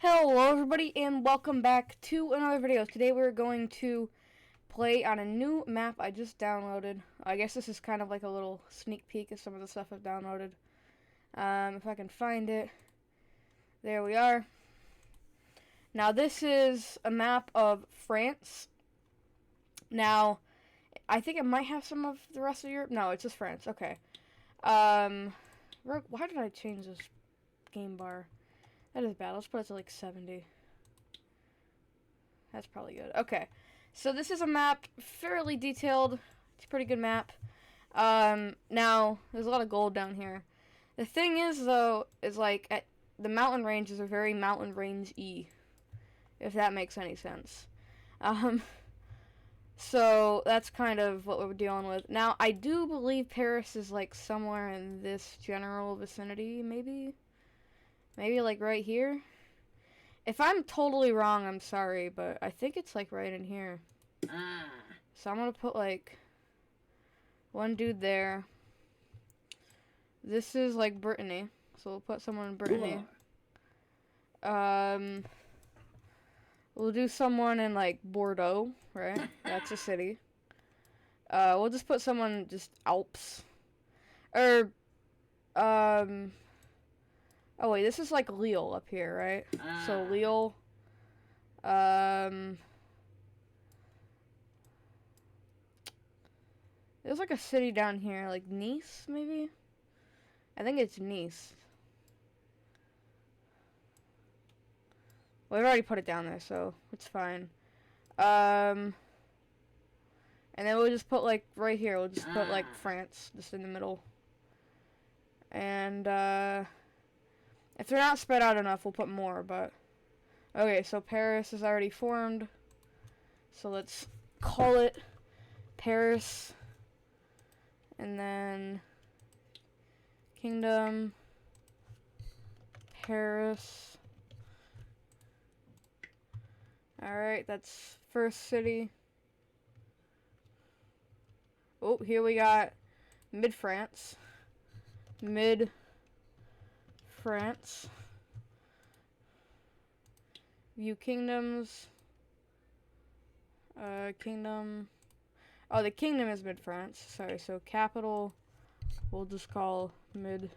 Hello everybody and welcome back to another video. Today we're going to play on a new map I just downloaded. I guess this is kind of like a little sneak peek of some of the stuff I've downloaded. If I can find it. There we are. Now this is a map of France. Now, I think it might have some of the rest of Europe. No, it's just France. Okay. Why did I change this game bar? That is bad. Let's put it to like 70. That's probably good. Okay. So this is a map, fairly detailed. It's a pretty good map. Now, there's a lot of gold down here. The thing is, though, is like, the mountain ranges are very mountain range-y, if that makes any sense. So that's kind of what we're dealing with. Now, I do believe Paris is like somewhere in this general vicinity, maybe? Maybe like right here? If I'm totally wrong, I'm sorry, but I think it's like right in here. So I'm gonna put like one dude there. This is like Brittany, so we'll put someone in Brittany. We'll do someone in like Bordeaux, right? That's a city. We'll just put someone just Alps. Oh wait, this is like Lille up here, right? So Lille. There's like a city down here, like Nice, maybe? I think it's Nice. Well, I've already put it down there, so it's fine. And then we'll just put like right here, we'll just put like France, just in the middle. And if they're not spread out enough, we'll put more, but... Okay, so Paris is already formed. So let's call it Paris. And then... Kingdom. Paris. Alright, that's first city. Oh, here we got Mid-France. Mid-France. View kingdoms. Kingdom. Oh, the kingdom is Mid-France. Sorry, so capital, we'll just call Mid-France.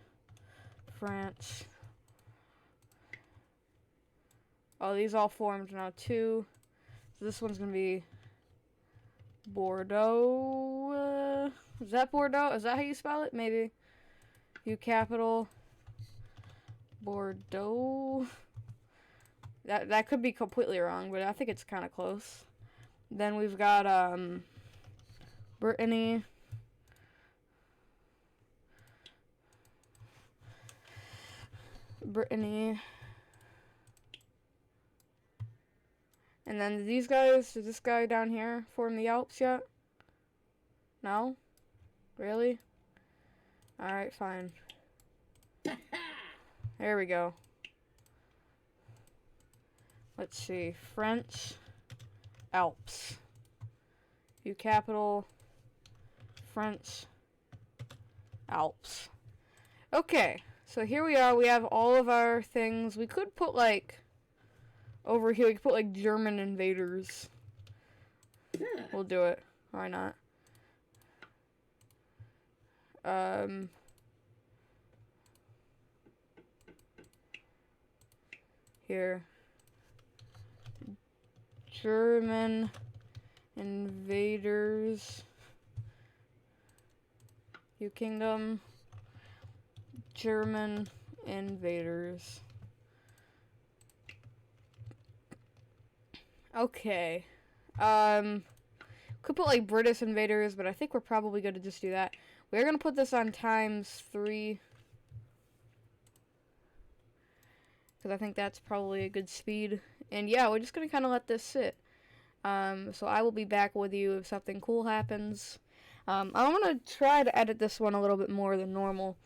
Oh, these all formed now too. So this one's gonna be Bordeaux. Is that Bordeaux? Is that how you spell it? Maybe. View capital. Bordeaux. That could be completely wrong, but I think it's kind of close. Then we've got Brittany. And then these guys, does this guy down here form the Alps yet? No? Really? Alright, fine. There we go. Let's see. French Alps. View capital. French Alps. Okay. So here we are. We have all of our things. We could put like over here. We could put like German invaders. We'll do it. Why not? Here. German invaders. You kingdom. German invaders. Okay. Could put like British invaders, but I think we're probably going to just do that. We're going to put this on ×3. Because I think that's probably a good speed. And yeah, we're just going to kind of let this sit. So I will be back with you if something cool happens. I'm going to try to edit this one a little bit more than normal.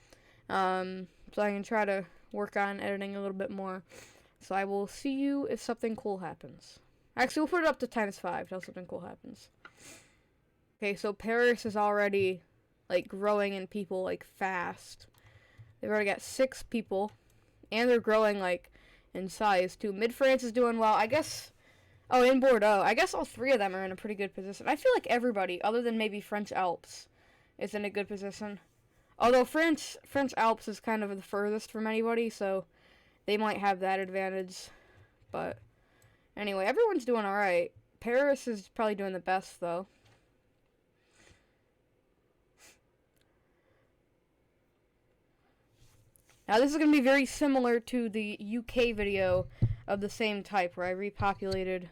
So I can try to work on editing a little bit more. So I will see you if something cool happens. Actually, we'll put it up to ×5 till something cool happens. Okay, so Paris is already, like, growing in people, like, fast. They've already got 6 people. And they're growing, like, in size too. Mid-France is doing well. I guess. Oh, in Bordeaux. I guess all three of them are in a pretty good position. I feel like everybody, other than maybe French Alps, is in a good position. Although French Alps is kind of the furthest from anybody, so they might have that advantage. But anyway, everyone's doing alright. Paris is probably doing the best, though. Now, this is going to be very similar to the UK video of the same type, where I repopulated,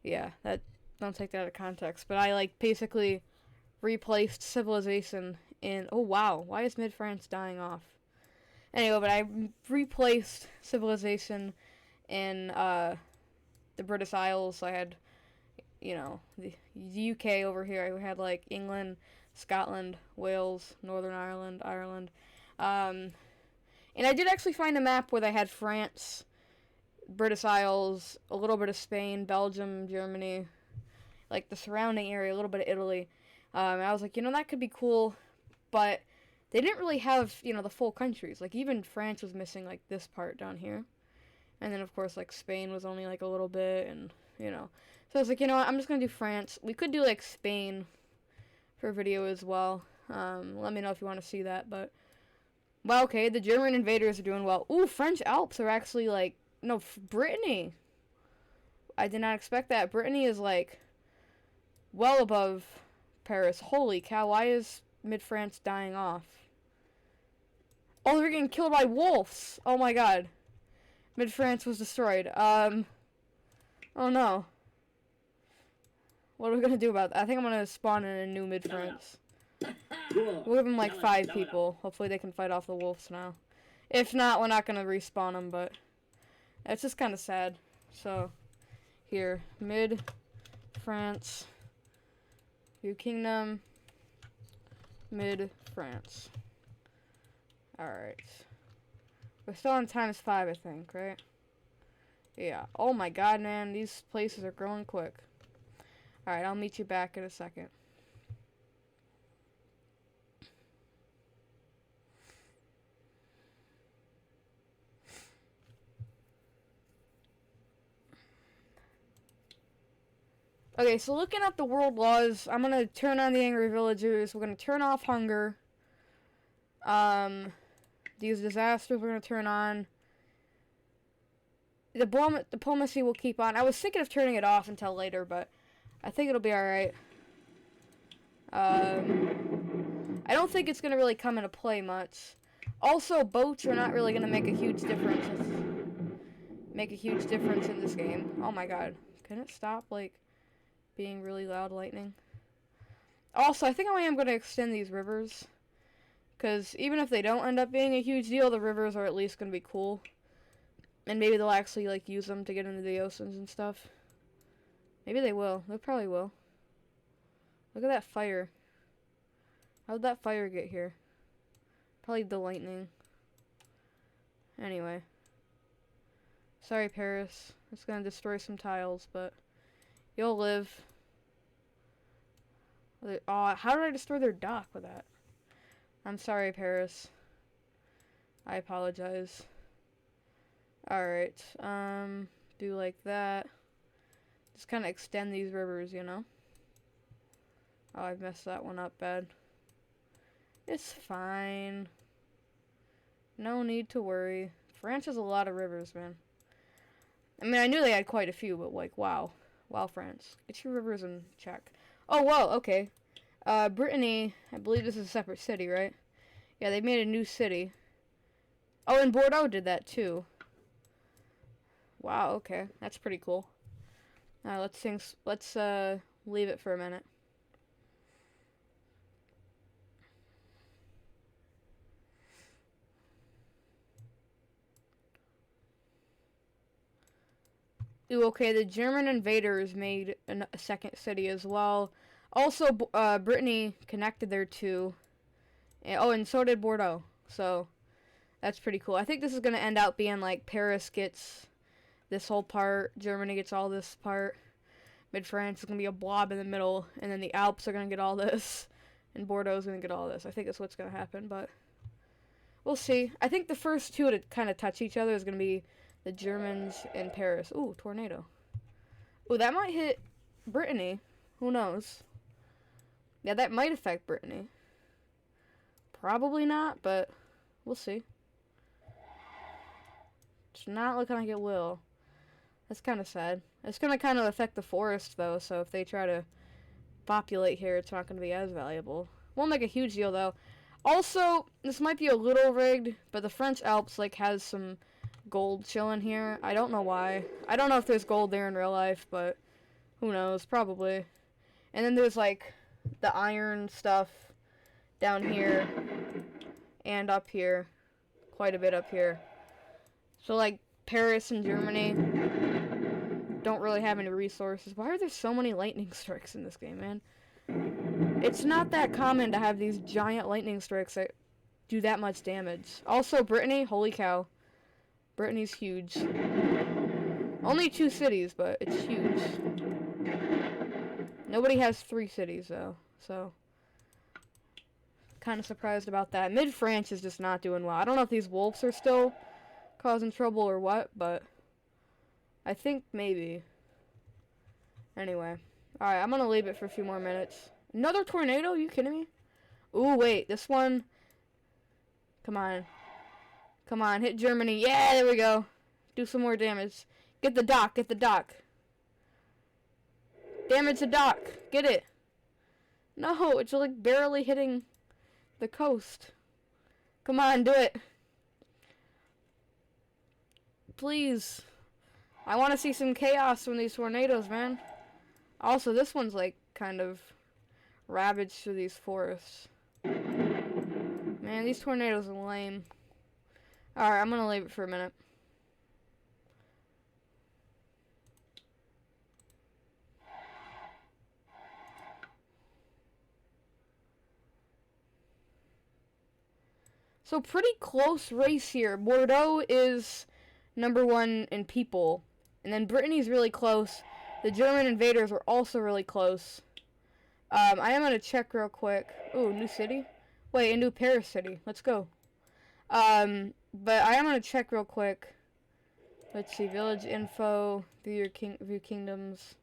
yeah, don't take that out of context, but I, like, basically replaced civilization in, oh wow, why is Mid-France dying off? Anyway, but I replaced civilization in, the British Isles. I had, you know, the UK over here. I had, like, England, Scotland, Wales, Northern Ireland, and I did actually find a map where they had France, British Isles, a little bit of Spain, Belgium, Germany, like the surrounding area, a little bit of Italy. And I was like, you know, that could be cool, but they didn't really have, you know, the full countries. Like, even France was missing, like, this part down here. And then, of course, like, Spain was only, like, a little bit, and, you know. So I was like, you know what, I'm just gonna do France. We could do, like, Spain for a video as well. Let me know if you want to see that, but... Well, okay, the German invaders are doing well. Ooh, French Alps are actually, like... No, Brittany. I did not expect that. Brittany is, like, well above Paris. Holy cow, why is Mid-France dying off? Oh, they're getting killed by wolves. Oh my god. Mid-France was destroyed. Oh no. What are we gonna do about that? I think I'm gonna spawn in a new Mid-France. We'll give them like 5 people. Hopefully they can fight off the wolves now. If not, we're not gonna respawn them, but it's just kind of sad. So, here, Mid-France, New Kingdom, Mid-France. Alright. We're still on ×5, I think, right? Yeah. Oh my god, man, these places are growing quick. Alright, I'll meet you back in a second. Okay, so looking at the world laws, I'm gonna turn on the angry villagers. We're gonna turn off hunger. These disasters we're gonna turn on. The diplomacy will keep on. I was thinking of turning it off until later, but I think it'll be alright. I don't think it's gonna really come into play much. Also, boats are not really gonna make a huge difference. In this game. Oh my god. Can it stop, like, being really loud lightning? Also, I think I am gonna extend these rivers. Because even if they don't end up being a huge deal, the rivers are at least gonna be cool. And maybe they'll actually, like, use them to get into the oceans and stuff. Maybe they will. They probably will. Look at that fire. How did that fire get here? Probably the lightning. Anyway. Sorry, Paris. It's gonna destroy some tiles, but you'll live. Oh, how did I destroy their dock with that? I'm sorry, Paris. I apologize. Alright, do like that. Just kind of extend these rivers, you know? Oh, I've messed that one up bad. It's fine. No need to worry. France has a lot of rivers, man. I mean, I knew they had quite a few, but, like, wow. Wow, France. Get your rivers in check. Oh, whoa, okay. Brittany, I believe this is a separate city, right? Yeah, they made a new city. Oh, and Bordeaux did that, too. Wow, okay. That's pretty cool. Let's leave it for a minute. Ooh, okay, the German invaders made a second city as well. Also, Brittany connected there too. Oh, and so did Bordeaux. So, that's pretty cool. I think this is going to end up being like Paris gets this whole part, Germany gets all this part, Mid-France is going to be a blob in the middle, and then the Alps are going to get all this, and Bordeaux is going to get all this. I think that's what's going to happen, but... We'll see. I think the first two to kind of touch each other is going to be the Germans and Paris. Ooh, tornado. Ooh, that might hit Brittany. Who knows? Yeah, that might affect Brittany. Probably not, but we'll see. It's not looking like it will. That's kind of sad. It's going to kind of affect the forest, though, so if they try to populate here, it's not going to be as valuable. Won't make a huge deal, though. Also, this might be a little rigged, but the French Alps, like, has some gold chilling here. I don't know why. I don't know if there's gold there in real life, but who knows? Probably. And then there's, like, the iron stuff down here and up here. Quite a bit up here. So, like, Paris and Germany don't really have any resources. Why are there so many lightning strikes in this game, man? It's not that common to have these giant lightning strikes that do that much damage. Also, Brittany, holy cow. Brittany's huge. Only 2 cities, but it's huge. Nobody has 3 cities, though, so kind of surprised about that. Mid-France is just not doing well. I don't know if these wolves are still causing trouble or what, but I think maybe. Anyway. Alright, I'm gonna leave it for a few more minutes. Another tornado? Are you kidding me? Ooh, wait. This one. Come on. Come on. Hit Germany. Yeah, there we go. Do some more damage. Get the dock. Get the dock. Damage the dock. Get it. No, it's like barely hitting the coast. Come on, do it. Please. I want to see some chaos from these tornadoes, man. Also, this one's like kind of ravaged through these forests. Man, these tornadoes are lame. Alright, I'm gonna leave it for a minute. So pretty close race here. Bordeaux is number 1 in people. And then Brittany's really close. The German invaders are also really close. I am going to check real quick. Ooh, new city? Wait, a new Paris city. Let's go. But I am going to check real quick. Let's see, village info, view kingdoms.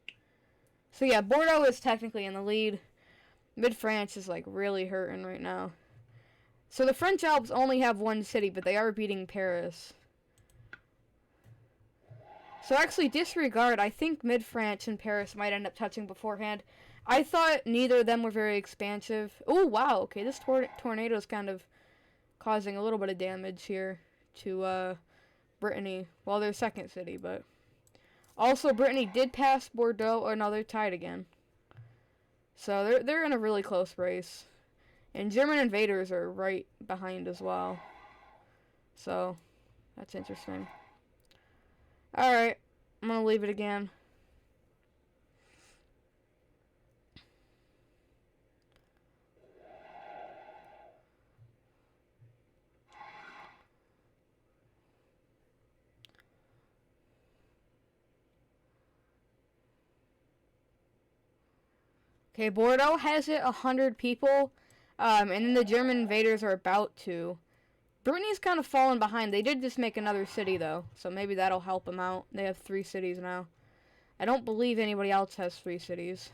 So yeah, Bordeaux is technically in the lead. Mid-France is like really hurting right now. So the French Alps only have 1 city, but they are beating Paris. So actually, disregard. I think Mid-France and Paris might end up touching beforehand. I thought neither of them were very expansive. Oh, wow. Okay, this tornado is kind of causing a little bit of damage here to Brittany. Well, their second city, but also Brittany did pass Bordeaux. Or no, they're tied again. So they're in a really close race. And German invaders are right behind as well. So, that's interesting. Alright, I'm gonna leave it again. Okay, Bordeaux has it 100 people. And then the German invaders are about to. Brittany's kind of fallen behind. They did just make another city, though. So maybe that'll help them out. They have 3 cities now. I don't believe anybody else has 3 cities.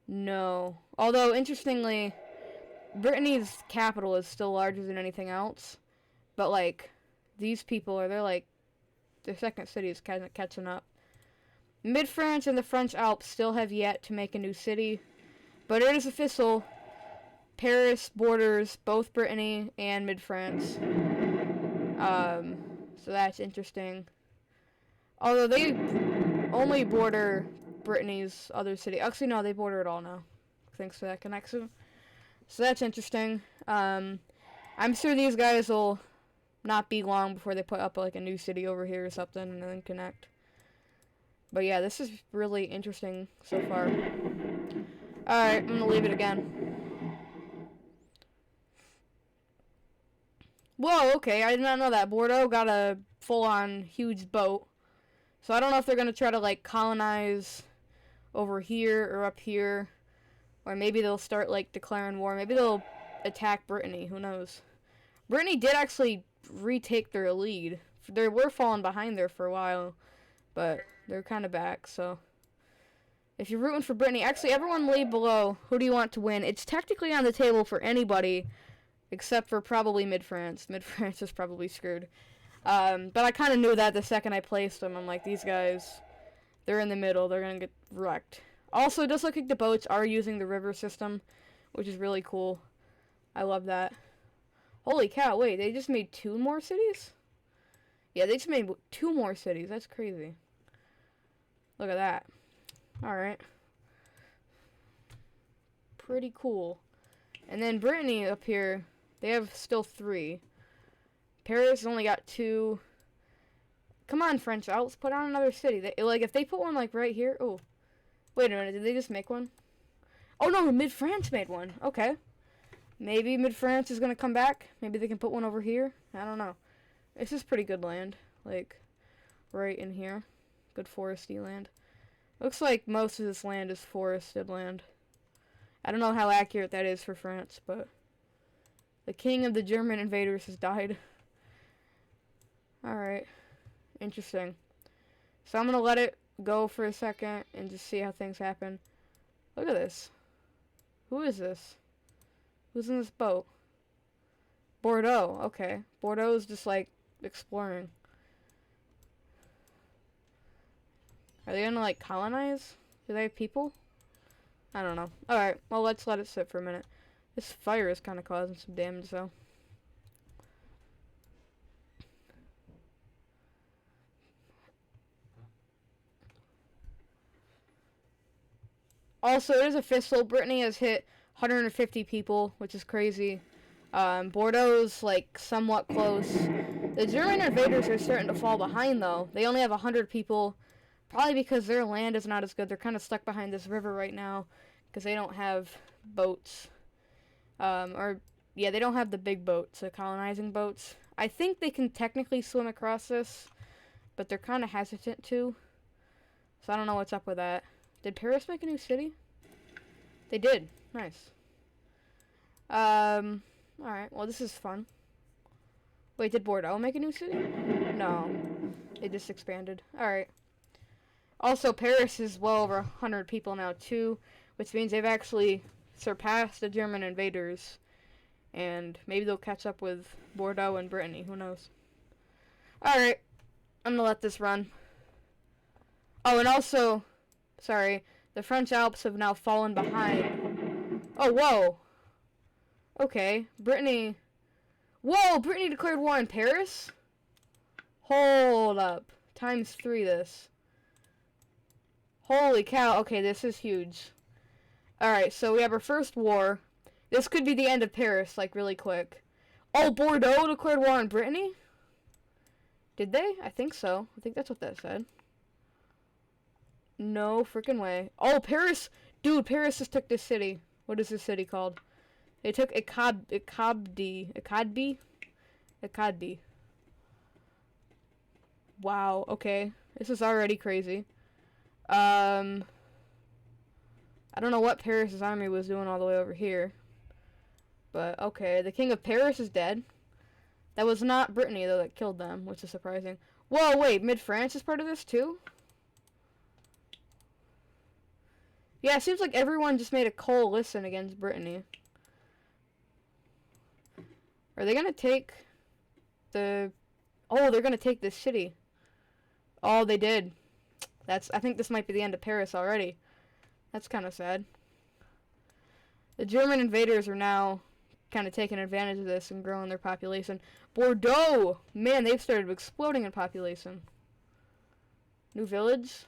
No. Although, interestingly, Brittany's capital is still larger than anything else. But, like, these people they're like, their second city is kind of catching up. Mid-France and the French Alps still have yet to make a new city. But it is official. Paris borders both Brittany and Mid-France. So that's interesting. Although they only border Brittany's other city. Actually, no, they border it all now. Thanks to that connection. So that's interesting. I'm sure these guys will not be long before they put up like a new city over here or something and then connect. But yeah, this is really interesting so far. Alright, I'm gonna leave it again. Whoa, okay, I did not know that. Bordeaux got a full-on huge boat. So I don't know if they're going to try to, like, colonize over here or up here. Or maybe they'll start, like, declaring war. Maybe they'll attack Brittany. Who knows? Brittany did actually retake their lead. They were falling behind there for a while, but they're kind of back, so. If you're rooting for Brittany, actually, everyone leave below. Who do you want to win? It's technically on the table for anybody, except for probably Mid-France. Mid-France is probably screwed. But I kind of knew that the second I placed them. I'm like, these guys, they're in the middle. They're going to get wrecked. Also, it does look like the boats are using the river system, which is really cool. I love that. Holy cow, wait, they just made 2 more cities? Yeah, they just made 2 more cities. That's crazy. Look at that. Alright. Pretty cool. And then Brittany up here, they have still 3. Paris only got 2. Come on, French Alps, put on another city. Like, if they put one, like, right here. Oh. Wait a minute, did they just make one? Oh, no, Mid-France made one. Okay. Maybe Mid-France is going to come back. Maybe they can put one over here. I don't know. This is pretty good land. Like, right in here. Good foresty land. Looks like most of this land is forested land. I don't know how accurate that is for France, but the king of the German invaders has died. Alright. Interesting. So I'm going to let it go for a second and just see how things happen. Look at this. Who is this? Who's in this boat? Bordeaux. Okay. Bordeaux is just like exploring. Are they gonna like colonize? Do they have people? I don't know. Alright, well let's let it sit for a minute. This fire is kind of causing some damage though. Also, it is official. Brittany has hit 150 people, which is crazy. Bordeaux's like somewhat close. The German invaders are starting to fall behind though. They only have 100 people. Probably because their land is not as good. They're kind of stuck behind this river right now because they don't have boats. Yeah, they don't have the big boats, the colonizing boats. I think they can technically swim across this, but they're kind of hesitant to. So I don't know what's up with that. Did Paris make a new city? They did. Nice. Alright, well this is fun. Wait, did Bordeaux make a new city? No. They just expanded. Alright. Also, Paris is well over 100 people now, too, which means they've actually surpassed the German invaders, and maybe they'll catch up with Bordeaux and Brittany, who knows. Alright, I'm gonna let this run. Oh, and also, sorry, the French Alps have now fallen behind. Oh, whoa. Okay, Brittany. Whoa, Brittany declared war on Paris? Hold up. ×3 this. Holy cow, okay, this is huge. Alright, so we have our first war. This could be the end of Paris, like, really quick. Oh, Bordeaux declared war on Brittany? Did they? I think so. I think that's what that said. No freaking way. Oh, Paris! Dude, Paris just took this city. What is this city called? They took Acadie. Wow, okay. This is already crazy. I don't know what Paris' army was doing all the way over here. But, okay. The king of Paris is dead. That was not Brittany, though, that killed them, which is surprising. Whoa, wait, Mid-France is part of this, too? Yeah, it seems like everyone just made a coalition against Brittany. Are they gonna take the... Oh, they're gonna take this city. Oh, they did. I think this might be the end of Paris already. That's kind of sad. The German invaders are now kind of taking advantage of this and growing their population. Bordeaux! Man, they've started exploding in population. New village.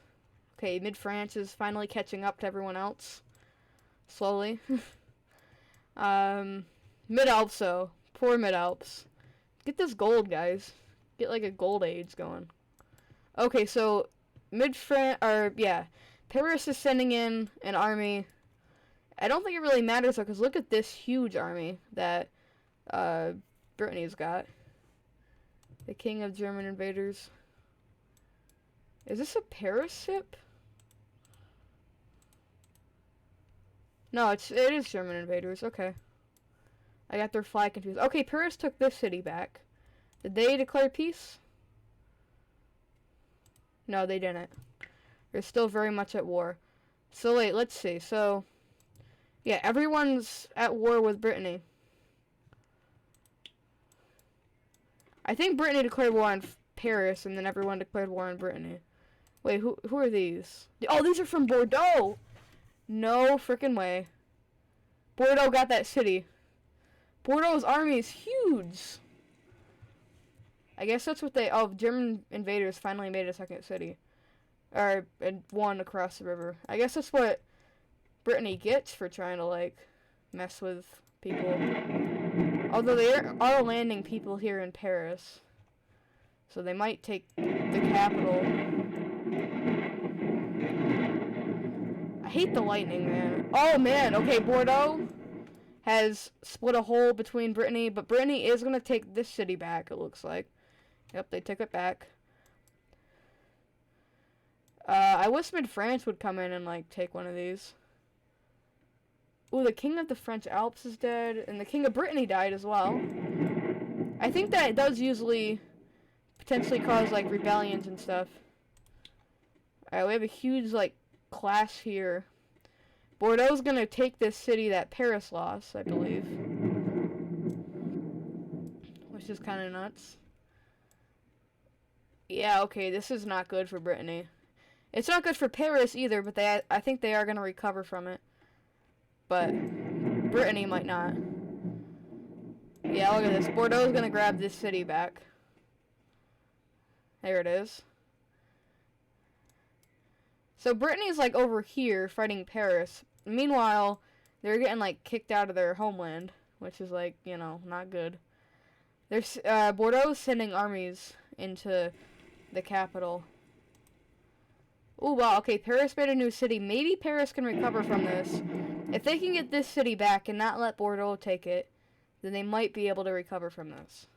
Okay, Mid-France is finally catching up to everyone else. Slowly. Mid-Alps, though. Poor Mid-Alps. Get this gold, guys. Get like a gold age going. Okay, so Mid-France, or yeah, Paris is sending in an army. I don't think it really matters though, because look at this huge army that Brittany's got. The king of German invaders. Is this a Paris ship? No, it is German invaders. Okay. I got their flag confused. Okay, Paris took this city back. Did they declare peace? No, they didn't. They're still very much at war. So wait, let's see. So, yeah, everyone's at war with Brittany. I think Brittany declared war on Paris, and then everyone declared war on Brittany. Wait, who are these? Oh, these are from Bordeaux! No frickin' way. Bordeaux got that city. Bordeaux's army is huge! I guess that's what they... Oh, German invaders finally made a second city. Or, and one across the river. I guess that's what Brittany gets for trying to, like, mess with people. Although they are landing people here in Paris. So they might take the capital. I hate the lightning, man. Oh, man. Okay, Bordeaux has split a hole between Brittany. But Brittany is going to take this city back, it looks like. Yep, they took it back. I wish France would come in and, like, take one of these. Ooh, the King of the French Alps is dead, and the King of Brittany died as well. I think that does usually potentially cause, like, rebellions and stuff. Alright, we have a huge, like, clash here. Bordeaux's gonna take this city that Paris lost, I believe. Which is kind of nuts. Yeah, okay, this is not good for Brittany. It's not good for Paris either, but I think they are gonna recover from it. But Brittany might not. Yeah, look at this. Bordeaux's gonna grab this city back. There it is. So Brittany's like over here fighting Paris. Meanwhile, they're getting like kicked out of their homeland, which is like, you know, not good. There's Bordeaux's sending armies into the capital. Oh wow, okay, Paris made a new city. Maybe Paris can recover from this. If they can get this city back and not let Bordeaux take it, then they might be able to recover from this.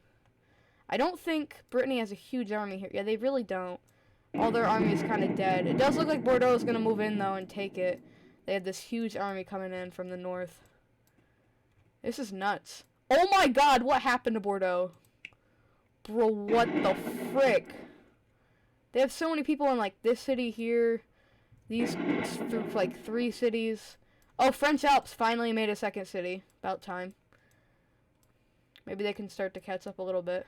I don't think Brittany has a huge army here. Yeah, they really don't. All their army is kind of dead. It does look like Bordeaux is going to move in, though, and take it. They have this huge army coming in from the north. This is nuts. Oh my god, what happened to Bordeaux? Bro, what the frick? They have so many people in, like, this city here. These, like, 3 cities. Oh, French Alps finally made a second city. About time. Maybe they can start to catch up a little bit.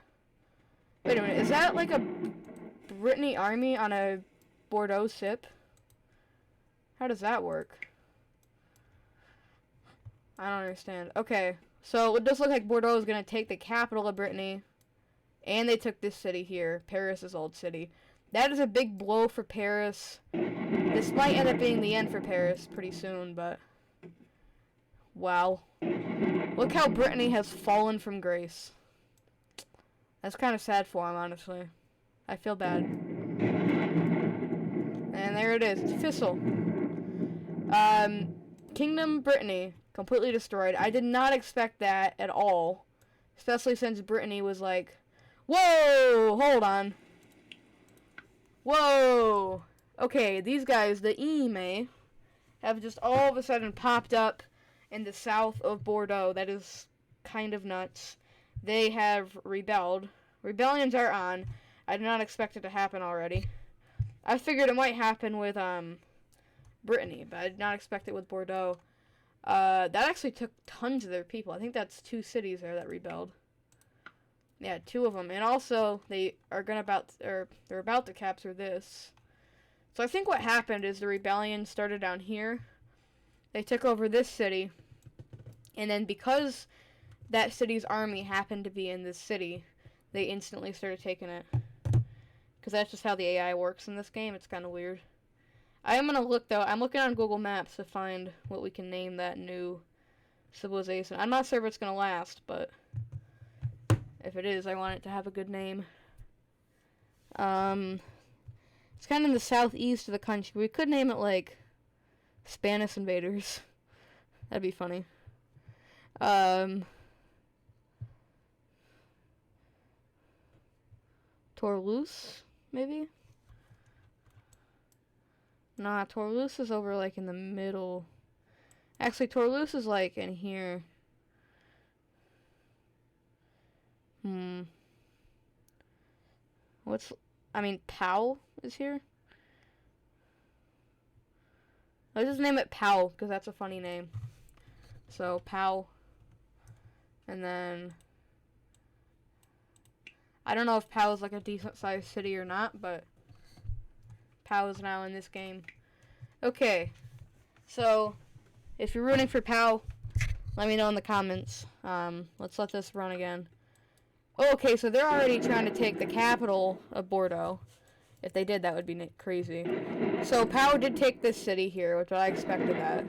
Wait a minute, is that, like, a Brittany army on a Bordeaux ship? How does that work? I don't understand. Okay, so it does look like Bordeaux is going to take the capital of Brittany. And they took this city here, Paris' old city. That is a big blow for Paris. This might end up being the end for Paris pretty soon, but... Wow. Look how Brittany has fallen from grace. That's kind of sad for him, honestly. I feel bad. And there it is. It's official. Kingdom Brittany. Completely destroyed. I did not expect that at all. Especially since Brittany was like... Whoa! Hold on. Whoa! Okay, these guys, the Ime, have just all of a sudden popped up in the south of Bordeaux. That is kind of nuts. They have rebelled. Rebellions are on. I did not expect it to happen already. I figured it might happen with Brittany, but I did not expect it with Bordeaux. That actually took tons of their people. I think that's 2 cities there that rebelled. Yeah, 2 of them. And also, they're about to capture this. So I think what happened is the rebellion started down here. They took over this city. And then because that city's army happened to be in this city, they instantly started taking it. Because that's just how the AI works in this game. It's kind of weird. I am going to look, though. I'm looking on Google Maps to find what we can name that new civilization. I'm not sure if it's going to last, but... if it is, I want it to have a good name. It's kind of in the southeast of the country. We could name it, like, Spanish Invaders. That'd be funny. Toulouse, maybe? Nah, Toulouse is over, like, in the middle. Actually, Toulouse is, like, in here. Hmm. I mean, Pau is here. Let's just name it Pau, because that's a funny name. So, Pau. And then, I don't know if Pau is like a decent sized city or not, but Pau is now in this game. Okay. So, if you're rooting for Pau, let me know in the comments. Let's let this run again. Okay, so they're already trying to take the capital of Bordeaux. If they did, that would be crazy. So Pau did take this city here, which I expected that.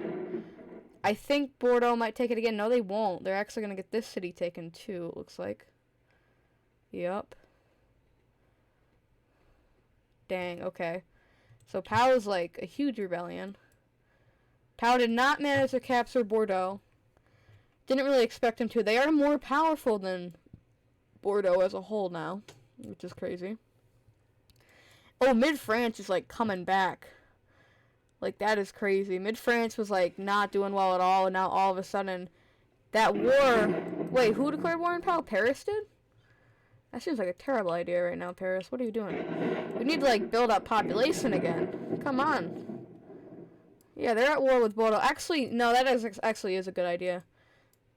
I think Bordeaux might take it again. No, they won't. They're actually going to get this city taken too, it looks like. Yup. Dang, okay. So Pau is like a huge rebellion. Pau did not manage to capture Bordeaux. Didn't really expect him to. They are more powerful than Bordeaux as a whole now, which is crazy. Oh, Mid-France is like coming back. Like, that is crazy. Mid-France was like not doing well at all, and now all of a sudden that war. Wait, who declared war on Pau? Paris did? That seems like a terrible idea right now, Paris. What are you doing? We need to like build up population again. Come on. Yeah, they're at war with Bordeaux. Actually, no, that actually is a good idea.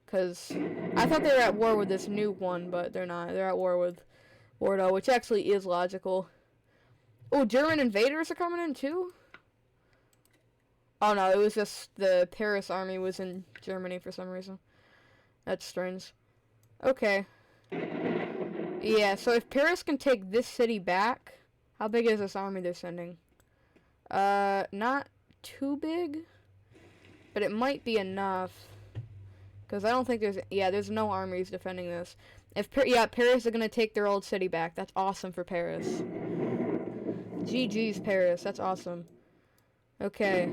Because I thought they were at war with this new one, but they're not. They're at war with Bordeaux, which actually is logical. Oh, German invaders are coming in too? Oh no, it was just the Paris army was in Germany for some reason. That's strange. Okay. Yeah, so if Paris can take this city back, how big is this army they're sending? Not too big, but it might be enough. Because I don't think there's no armies defending this. Paris are going to take their old city back. That's awesome for Paris. GG's Paris. That's awesome. Okay.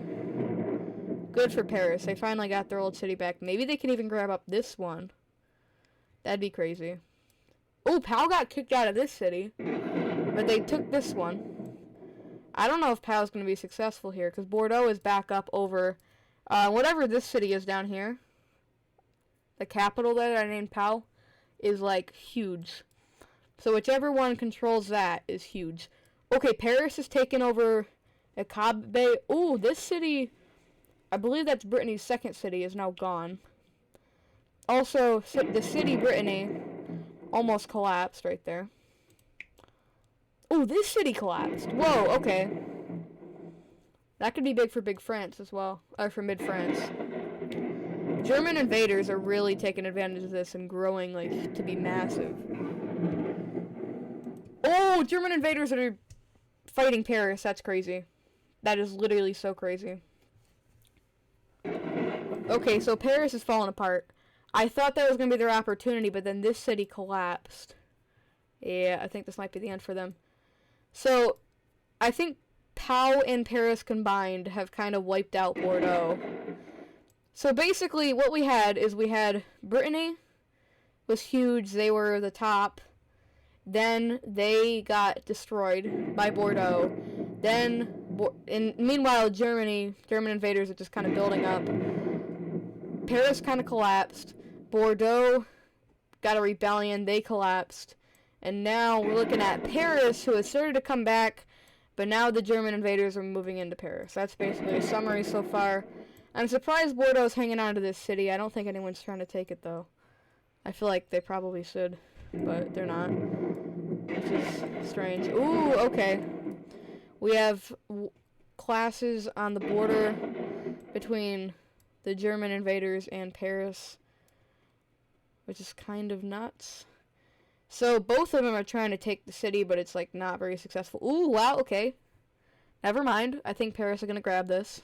Good for Paris. They finally got their old city back. Maybe they can even grab up this one. That'd be crazy. Oh, Pau got kicked out of this city. But they took this one. I don't know if Pau's going to be successful here. Because Bordeaux is back up over whatever this city is down here. The capital that I named Pau is like huge. So whichever one controls that is huge. Okay, Paris is taking over Akabe. Ooh, this city, I believe that's Brittany's second city, is now gone. Also, the city Brittany almost collapsed right there. Ooh, this city collapsed. Whoa, okay. That could be big for Big France as well. Or for Mid-France. German invaders are really taking advantage of this and growing, like, to be massive. Oh, German invaders are fighting Paris. That's crazy. That is literally so crazy. Okay, so Paris is falling apart. I thought that was going to be their opportunity, but then this city collapsed. Yeah, I think this might be the end for them. So, I think Pau and Paris combined have kind of wiped out Bordeaux. So basically, what we had Brittany was huge. They were the top. Then they got destroyed by Bordeaux. Then, meanwhile, German invaders are just kind of building up. Paris kind of collapsed. Bordeaux got a rebellion. They collapsed. And now we're looking at Paris, who has started to come back. But now the German invaders are moving into Paris. That's basically a summary so far. I'm surprised Bordeaux's hanging on to this city. I don't think anyone's trying to take it, though. I feel like they probably should, but they're not. Which is strange. Ooh, okay. We have clashes on the border between the German invaders and Paris, which is kind of nuts. So both of them are trying to take the city, but it's like not very successful. Ooh, wow, okay. Never mind. I think Paris are going to grab this.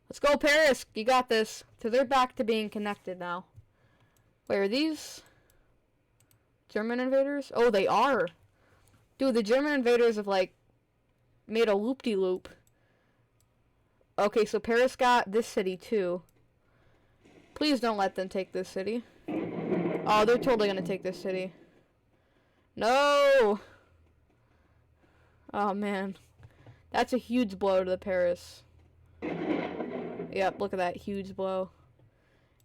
Let's go, Paris! You got this. So they're back to being connected now. Wait, are these German invaders? Oh, they are. Dude, the German invaders have, like, made a loop-de-loop. Okay, so Paris got this city, too. Please don't let them take this city. Oh, they're totally gonna take this city. No! Oh, man. That's a huge blow to the Paris. Yep, look at that huge blow.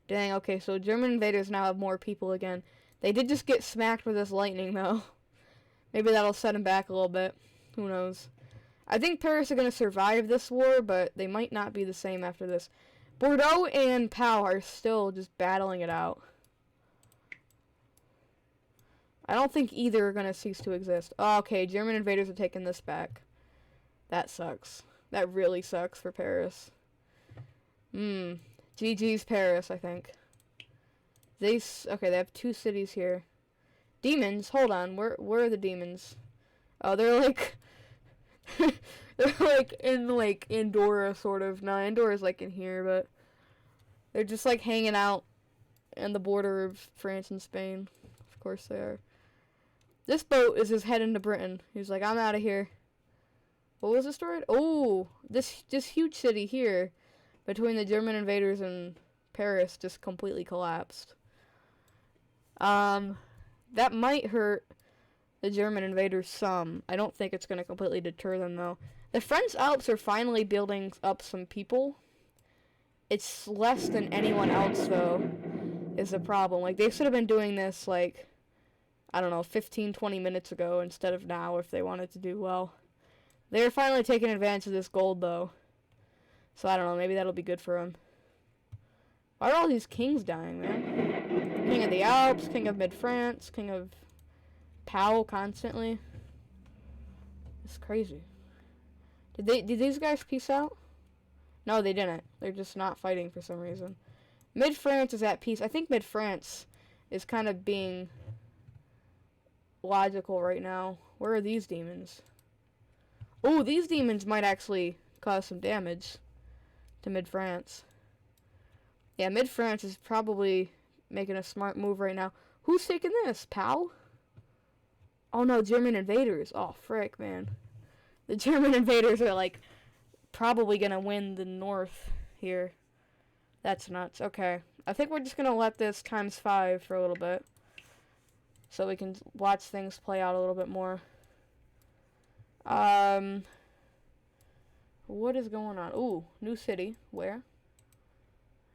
Dang, okay, so German invaders now have more people again. They did just get smacked with this lightning, though. Maybe that'll set them back a little bit. Who knows? I think Paris are going to survive this war, but they might not be the same after this. Bordeaux and Pau are still just battling it out. I don't think either are going to cease to exist. Oh, okay, German invaders are taking this back. That sucks. That really sucks for Paris. GG's Paris, I think. Okay, they have 2 cities here. Demons? Hold on. Where are the demons? Oh, they're like... they're like in like Andorra, sort of. No, Andorra's like in here, but... They're just like hanging out on the border of France and Spain. Of course they are. This boat is just heading to Britain. He's like, I'm out of here. What was the story? Oh, this huge city here between the German invaders and Paris just completely collapsed. That might hurt the German invaders some. I don't think it's going to completely deter them, though. The French Alps are finally building up some people. It's less than anyone else, though, is the problem. Like, they should have been doing this, like, I don't know, 15, 20 minutes ago instead of now if they wanted to do well. They're finally taking advantage of this gold, though. So, I don't know, maybe that'll be good for them. Why are all these kings dying, man? King of the Alps, King of Mid-France, King of Pau constantly. It's crazy. Did these guys peace out? No, they didn't. They're just not fighting for some reason. Mid-France is at peace. I think Mid-France is kind of being logical right now. Where are these demons? Oh, these demons might actually cause some damage to Mid-France. Yeah, Mid-France is probably making a smart move right now. Who's taking this? Pau? Oh no, German invaders. Oh, frick, man. The German invaders are like probably gonna win the north here. That's nuts. Okay. I think we're just gonna let this ×5 for a little bit, so we can watch things play out a little bit more. What is going on? Ooh, new city. Where?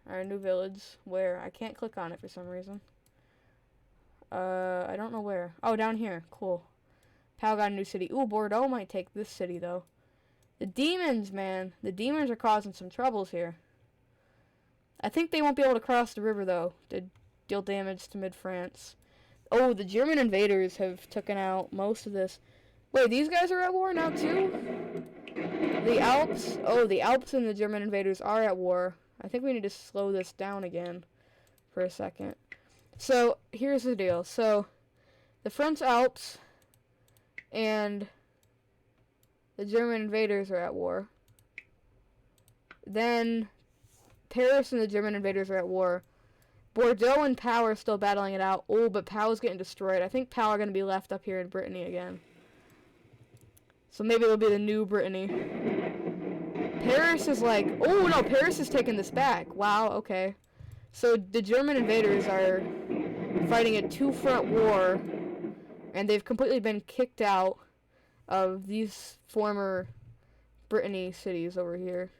Or new village. Where? I can't click on it for some reason. I don't know where. Oh, down here. Cool. Pau got a new city. Ooh, Bordeaux might take this city, though. The demons, man. The demons are causing some troubles here. I think they won't be able to cross the river, though, to deal damage to Mid-France. Oh, the German invaders have taken out most of this. Wait, these guys are at war now, too? The Alps? Oh, the Alps and the German invaders are at war. I think we need to slow this down again for a second. So, here's the deal. So, the French Alps and the German invaders are at war. Then, Paris and the German invaders are at war. Bordeaux and Pau are still battling it out. Oh, but Pau is getting destroyed. I think Pau are going to be left up here in Brittany again. So maybe it'll be the new Brittany. Paris is like... Oh, no, Paris is taking this back. Wow, okay. So the German invaders are fighting a 2-front war, and they've completely been kicked out of these former Brittany cities over here.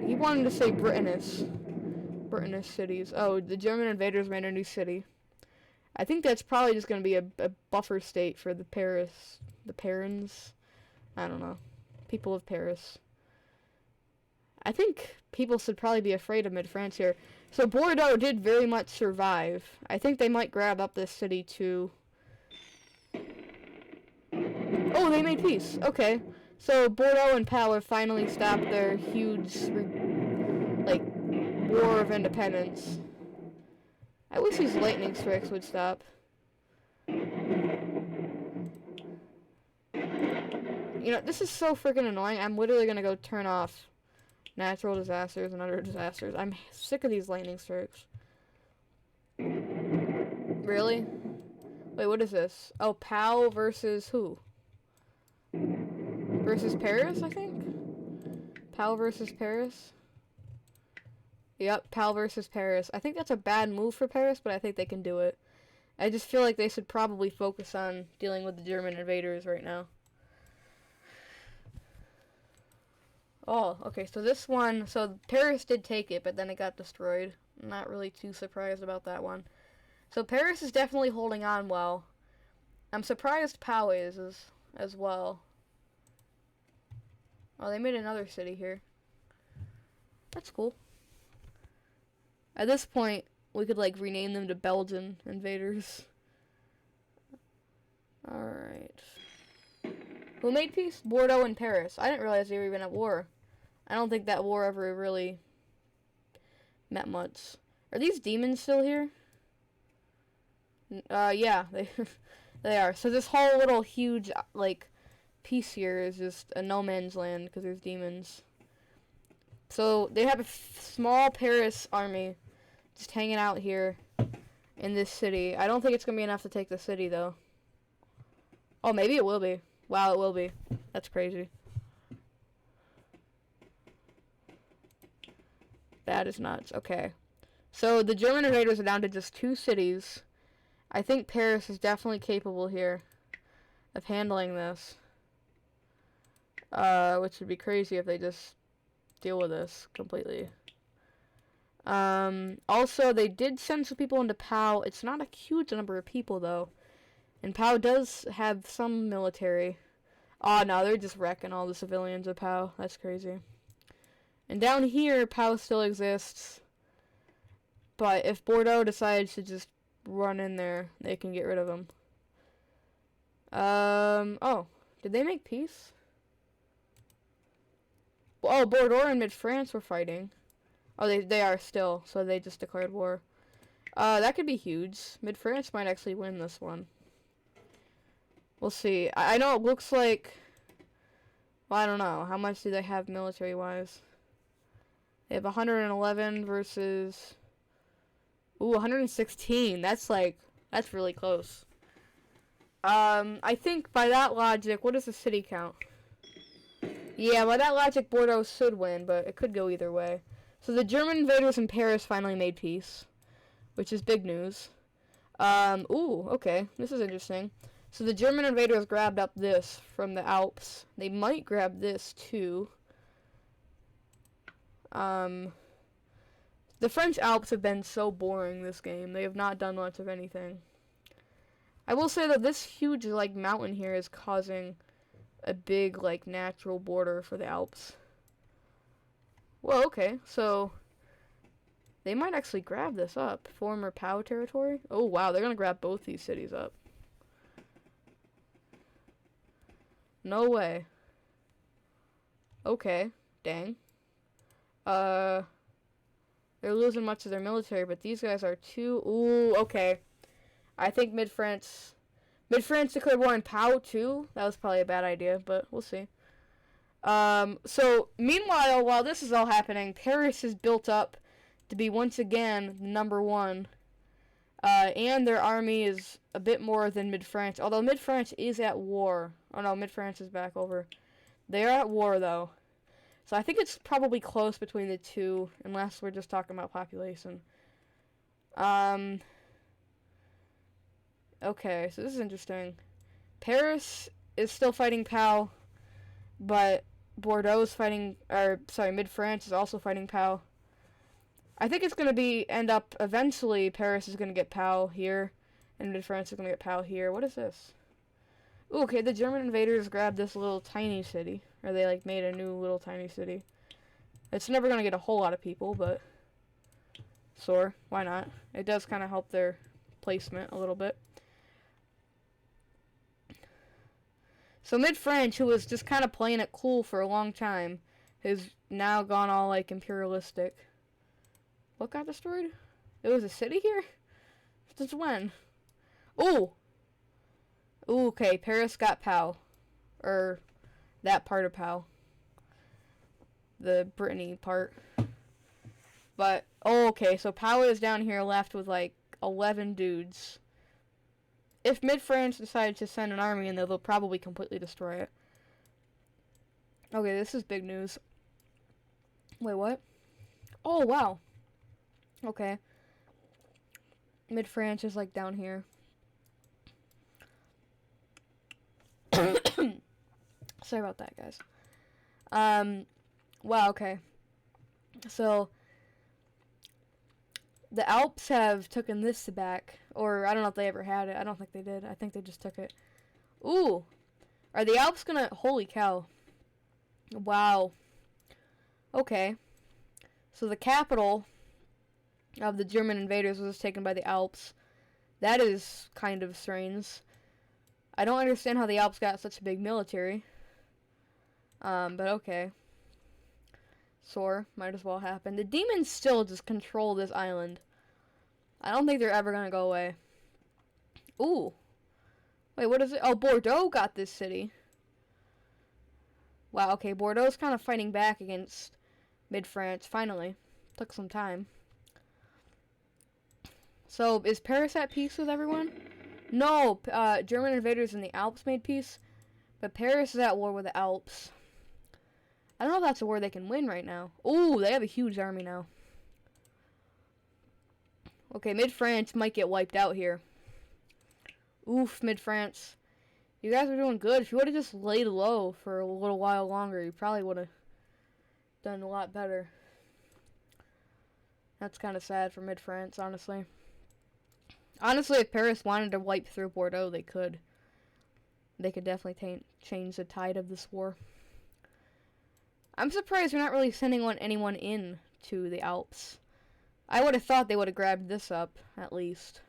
He wanted to say Britannis cities. Oh, the German invaders made a new city. I think that's probably just going to be a buffer state for the Parins. I don't know. People of Paris. I think people should probably be afraid of Mid-France here. So Bordeaux did very much survive. I think they might grab up this city too. Oh, they made peace. Okay. So Bordeaux and Pau have finally stopped their huge, like, war of independence. I wish these lightning strikes would stop. You know, this is so freaking annoying. I'm literally gonna go turn off natural disasters and other disasters. I'm sick of these lightning strikes. Really? Wait, what is this? Oh, Pau versus who? Versus Paris, I think? Pau versus Paris? Yep, Pau versus Paris. I think that's a bad move for Paris, but I think they can do it. I just feel like they should probably focus on dealing with the German invaders right now. Oh, okay, so this one, so Paris did take it, but then it got destroyed. I'm not really too surprised about that one. So Paris is definitely holding on well. I'm surprised Pau is as well. Oh, they made another city here. That's cool. At this point, we could, like, rename them to Belgian invaders. Alright. Who made peace? Bordeaux and Paris. I didn't realize they were even at war. I don't think that war ever really meant much. Are these demons still here? Yeah, they are. So this whole little huge, like, piece here is just a no man's land because there's demons. So they have a small Paris army just hanging out here in this city. I don't think it's going to be enough to take the city, though. Oh, maybe it will be. Wow, it will be. That's crazy. That is nuts. Okay. So the German invaders are down to just 2 cities. I think Paris is definitely capable here of handling this. Which would be crazy if they just deal with this completely. Also, they did send some people into Pau. It's not a huge number of people, though. And Pau does have some military. Oh, no, they're just wrecking all the civilians of Pau. That's crazy. And down here, Pau still exists. But if Bordeaux decides to just run in there, they can get rid of them. Oh, did they make peace? Oh, Bordeaux and Mid-France were fighting. Oh, they are still, so they just declared war. That could be huge. Mid-France might actually win this one. We'll see. I know it looks like... Well, I don't know. How much do they have military-wise? They have 111 versus... Ooh, 116. That's really close. I think by that logic, what is the city count? Yeah, by that logic, Bordeaux should win, but it could go either way. So the German invaders in Paris finally made peace, which is big news. Ooh, okay, this is interesting. So the German invaders grabbed up this from the Alps. They might grab this too. The French Alps have been so boring this game. They have not done much of anything. I will say that this huge, like, mountain here is causing a big, like, natural border for the Alps. Well, okay, so they might actually grab this up. Former Pau territory? Oh, wow, they're gonna grab both these cities up. No way. Okay, dang. They're losing much of their military, but these guys are too... Ooh, okay. I think Mid-France declared war on Pau, too. That was probably a bad idea, but we'll see. So, meanwhile, while this is all happening, Paris is built up to be once again number 1. And their army is a bit more than Mid-France. Although Mid-France is at war. Oh no, Mid-France is back over. They are at war, though. So I think it's probably close between the two, unless we're just talking about population. Okay, so this is interesting. Paris is still fighting Pau, but Bordeaux is fighting, Mid-France is also fighting Pau. I think it's going to end up, eventually, Paris is going to get Pau here, and Mid-France is going to get Pau here. What is this? Ooh, okay, the German invaders grabbed this little tiny city, or they, like, made a new little tiny city. It's never going to get a whole lot of people, but sure, why not? It does kind of help their placement a little bit. So Mid-France, who was just kind of playing it cool for a long time, has now gone all, like, imperialistic. What got destroyed? There was a city here? Since when? Ooh! Ooh, okay, Paris got Pau. Or, that part of Pau. The Brittany part. But, oh, okay, so Pau is down here left with, like, 11 dudes. If Mid-France decides to send an army in there, they'll probably completely destroy it. Okay, this is big news. Wait, what? Oh, wow. Okay. Mid-France is, like, down here. Sorry about that, guys. Wow, okay. So, the Alps have taken this back. Or, I don't know if they ever had it. I don't think they did. I think they just took it. Ooh! Are the Alps gonna... Holy cow. Wow. Okay. So, the capital of the German invaders was taken by the Alps. That is kind of strange. I don't understand how the Alps got such a big military. But okay. Sore. Might as well happen. The demons still just control this island. I don't think they're ever gonna go away. Ooh. Wait, what is it? Oh, Bordeaux got this city. Wow, okay. Bordeaux's kind of fighting back against Mid-France, finally. Took some time. So, is Paris at peace with everyone? No, German invaders in the Alps made peace, but Paris is at war with the Alps. I don't know if that's a war they can win right now. Ooh, they have a huge army now. Okay, Mid-France might get wiped out here. Oof, Mid-France. You guys are doing good. If you would have just laid low for a little while longer, you probably would have done a lot better. That's kind of sad for Mid-France, honestly. Honestly, if Paris wanted to wipe through Bordeaux, they could. They could definitely change the tide of this war. I'm surprised they're not really sending anyone in to the Alps. I would have thought they would have grabbed this up, at least.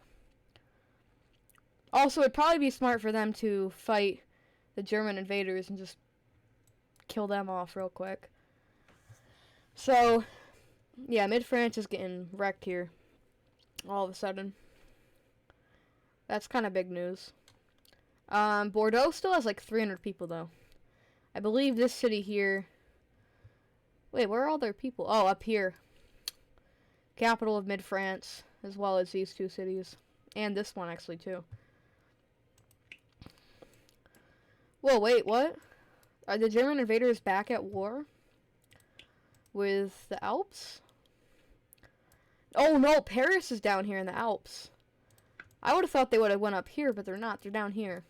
Also, it'd probably be smart for them to fight the German invaders and just kill them off real quick. So, yeah, Mid-France is getting wrecked here. All of a sudden. That's kind of big news. Bordeaux still has like 300 people, though. I believe this city here... Wait, where are all their people? Oh, up here. Capital of Mid-France, as well as these two cities. And this one, actually, too. Whoa, wait, what? Are the German invaders back at war with the Alps? Oh, no, Paris is down here in the Alps. I would have thought they would have went up here, but they're not. They're down here.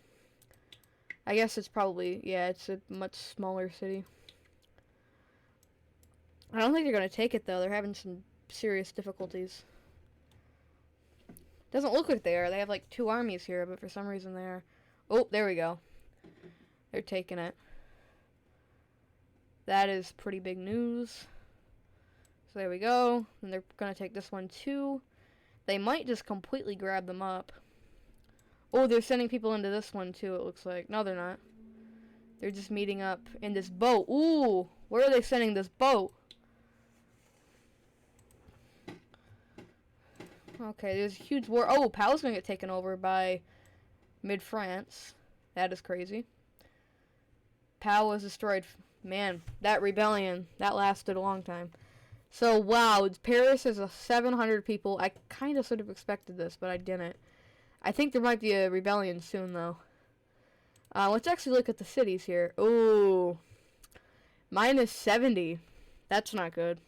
I guess it's probably, yeah, it's a much smaller city. I don't think they're going to take it, though. They're having some serious difficulties. Doesn't look like they are. They have, like, 2 armies here, but for some reason they are. Oh, there we go. They're taking it. That is pretty big news. So there we go. And they're going to take this one, too. They might just completely grab them up. Oh, they're sending people into this one, too, it looks like. No, they're not. They're just meeting up in this boat. Ooh, where are they sending this boat? Okay, there's a huge war. Oh, Pau's gonna get taken over by Mid-France. That is crazy. Pau was destroyed. Man, that rebellion, that lasted a long time. So, wow, Paris is 700 people. I kind of sort of expected this, but I didn't. I think there might be a rebellion soon, though. Let's actually look at the cities here. Ooh. Minus 70. That's not good.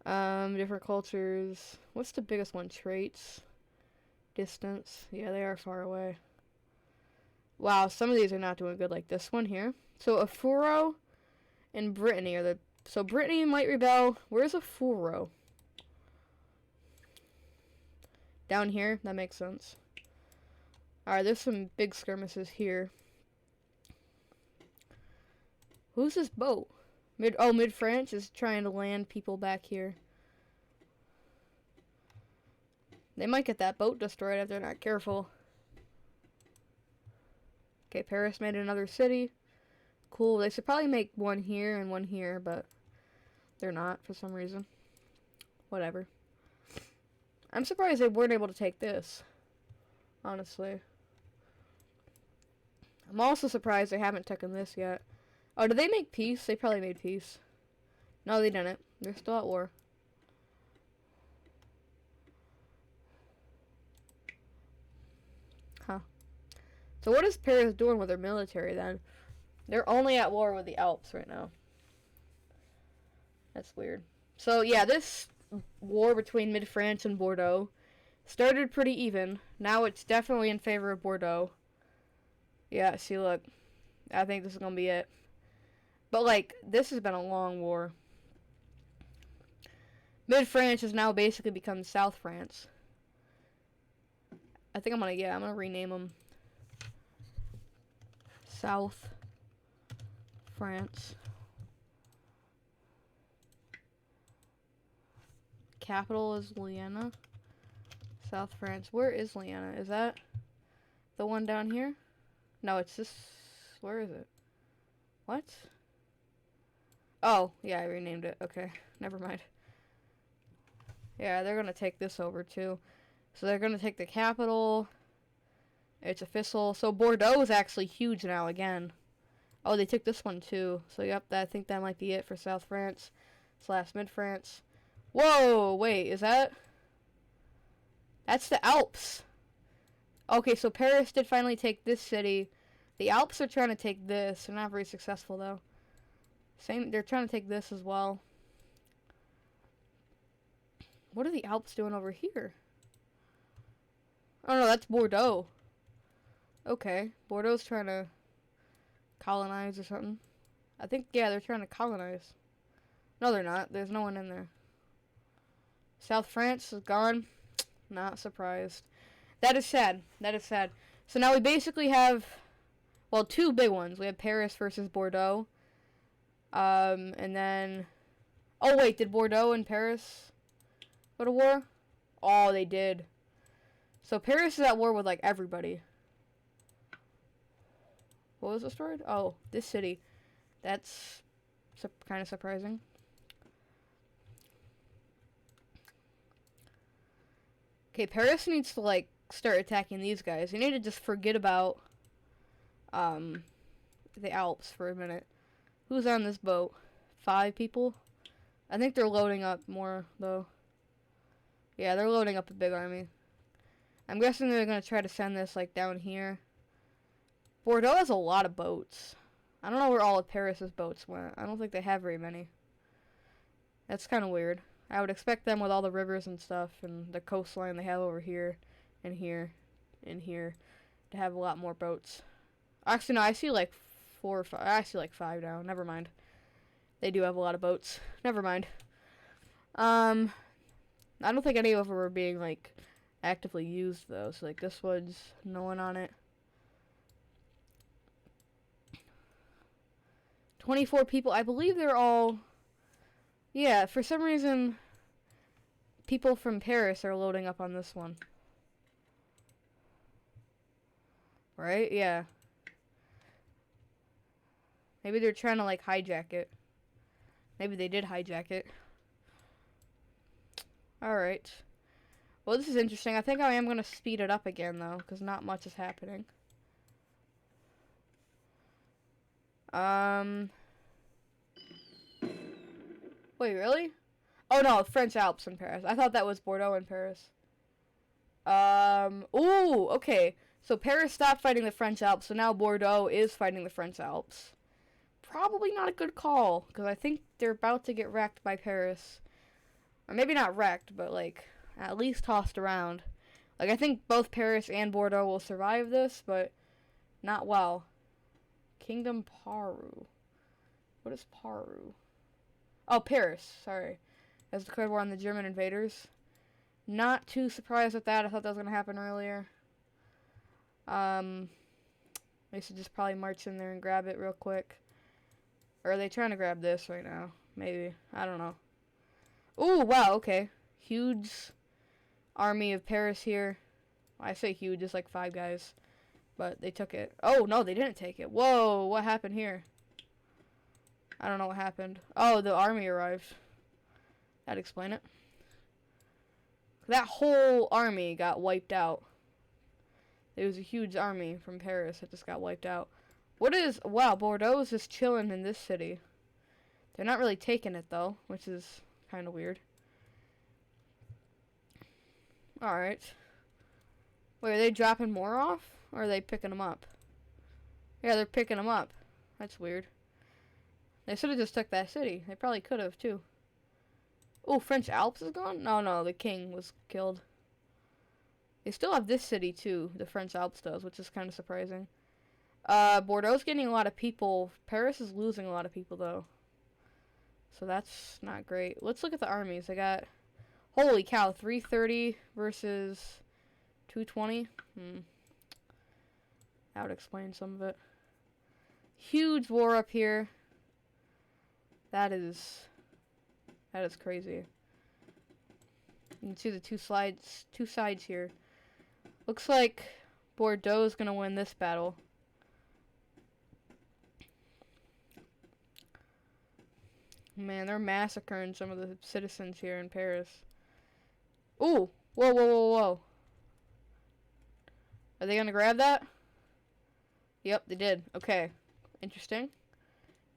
Different cultures. What's the biggest one? Traits. Distance. Yeah, they are far away. Wow, some of these are not doing good, like this one here. So, Afuro and Brittany are the... So, Brittany might rebel. Where's Afuro? Down here? That makes sense. Alright, there's some big skirmishes here. Who's this boat? Mid-France is trying to land people back here. They might get that boat destroyed if they're not careful. Okay, Paris made another city. Cool. They should probably make one here and one here, but they're not for some reason. Whatever. I'm surprised they weren't able to take this. Honestly. I'm also surprised they haven't taken this yet. Oh, did they make peace? They probably made peace. No, they didn't. They're still at war. Huh. So what is Paris doing with their military then? They're only at war with the Alps right now. That's weird. So yeah, this war between Mid-France and Bordeaux started pretty even. Now it's definitely in favor of Bordeaux. Yeah, see, look. I think this is going to be it. But, like, this has been a long war. Mid-France has now basically become South France. I think I'm gonna rename them South France. Capital is Liena. South France. Where is Liena? Is that the one down here? No, it's this. Where is it? What? Oh, yeah, I renamed it. Okay, never mind. Yeah, they're gonna take this over too. So they're gonna take the capital. It's official. So Bordeaux is actually huge now again. Oh, they took this one too. So yep, I think that might be it for South France / Mid France. Whoa, wait, is that? That's the Alps. Okay, so Paris did finally take this city. The Alps are trying to take this. They're not very successful though. They're trying to take this as well. What are the Alps doing over here? Oh no, that's Bordeaux. Okay, Bordeaux's trying to colonize or something. I think, yeah, they're trying to colonize. No, they're not. There's no one in there. South France is gone. Not surprised. That is sad. That is sad. So now we basically have, well, two big ones. We have Paris versus Bordeaux. And then, oh wait, did Bordeaux and Paris go to war? Oh, they did. So Paris is at war with, like, everybody. What was this word? Oh, this city. That's kind of surprising. Okay, Paris needs to, like, start attacking these guys. They need to just forget about, the Alps for a minute. Who's on this boat? 5 people? I think they're loading up more, though. Yeah, they're loading up a big army. I'm guessing they're gonna try to send this, like, down here. Bordeaux has a lot of boats. I don't know where all of Paris's boats went. I don't think they have very many. That's kind of weird. I would expect them with all the rivers and stuff and the coastline they have over here and here and here to have a lot more boats. Actually, no, I see like 4 or 5. I see like 5 now. Never mind. They do have a lot of boats. Never mind. I don't think any of them are being, like, actively used, though. So, like, this one's no one on it. 24 people. I believe they're all... Yeah, for some reason, people from Paris are loading up on this one. Right? Yeah. Maybe they're trying to, like, hijack it. Maybe they did hijack it. Alright. Well, this is interesting. I think I am going to speed it up again, though, because not much is happening. Wait, really? Oh, no, French Alps in Paris. I thought that was Bordeaux in Paris. Ooh, okay. So Paris stopped fighting the French Alps, so now Bordeaux is fighting the French Alps. Probably not a good call, because I think they're about to get wrecked by Paris. Or maybe not wrecked, but, like, at least tossed around. Like, I think both Paris and Bordeaux will survive this, but not well. Kingdom Paru. What is Paru? Oh, Paris, sorry. Has declared war on the German invaders. Not too surprised with that. I thought that was going to happen earlier. They should just probably march in there and grab it real quick. Or are they trying to grab this right now? Maybe. I don't know. Ooh, wow, okay. Huge army of Paris here. I say huge, just like 5 guys. But they took it. Oh, no, they didn't take it. Whoa, what happened here? I don't know what happened. Oh, the army arrived. That'd explain it. That whole army got wiped out. It was a huge army from Paris that just got wiped out. What is... Wow, Bordeaux is just chilling in this city. They're not really taking it, though, which is kind of weird. Alright. Wait, are they dropping more off? Or are they picking them up? Yeah, they're picking them up. That's weird. They should have just took that city. They probably could have, too. Oh, French Alps is gone? No, the king was killed. They still have this city, too. The French Alps does, which is kind of surprising. Bordeaux's getting a lot of people. Paris is losing a lot of people, though. So that's not great. Let's look at the armies. I got... Holy cow, 330 versus 220. That would explain some of it. Huge war up here. That is crazy. You can see the two sides here. Looks like Bordeaux is gonna win this battle. Man, they're massacring some of the citizens here in Paris. Ooh! Whoa, whoa, whoa, whoa. Are they gonna grab that? Yep, they did. Okay. Interesting.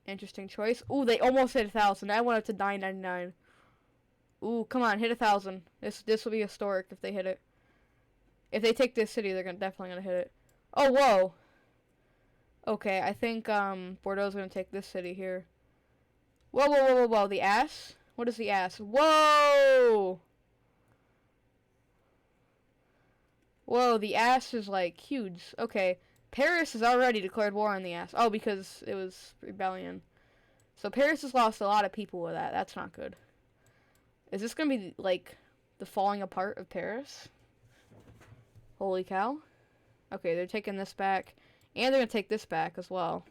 Interesting choice. Ooh, they almost hit 1,000. I went up to 999. Ooh, come on, hit 1,000. This will be historic if they hit it. If they take this city, they're definitely gonna hit it. Oh, whoa. Okay, I think Bordeaux's gonna take this city here. Whoa, whoa, whoa, whoa, whoa. The ass? What is the ass? Whoa! Whoa, the ass is like huge. Okay, Paris has already declared war on the ass. Oh, because it was rebellion. So Paris has lost a lot of people with that. That's not good. Is this gonna be like the falling apart of Paris? Holy cow. Okay, they're taking this back. And they're gonna take this back as well.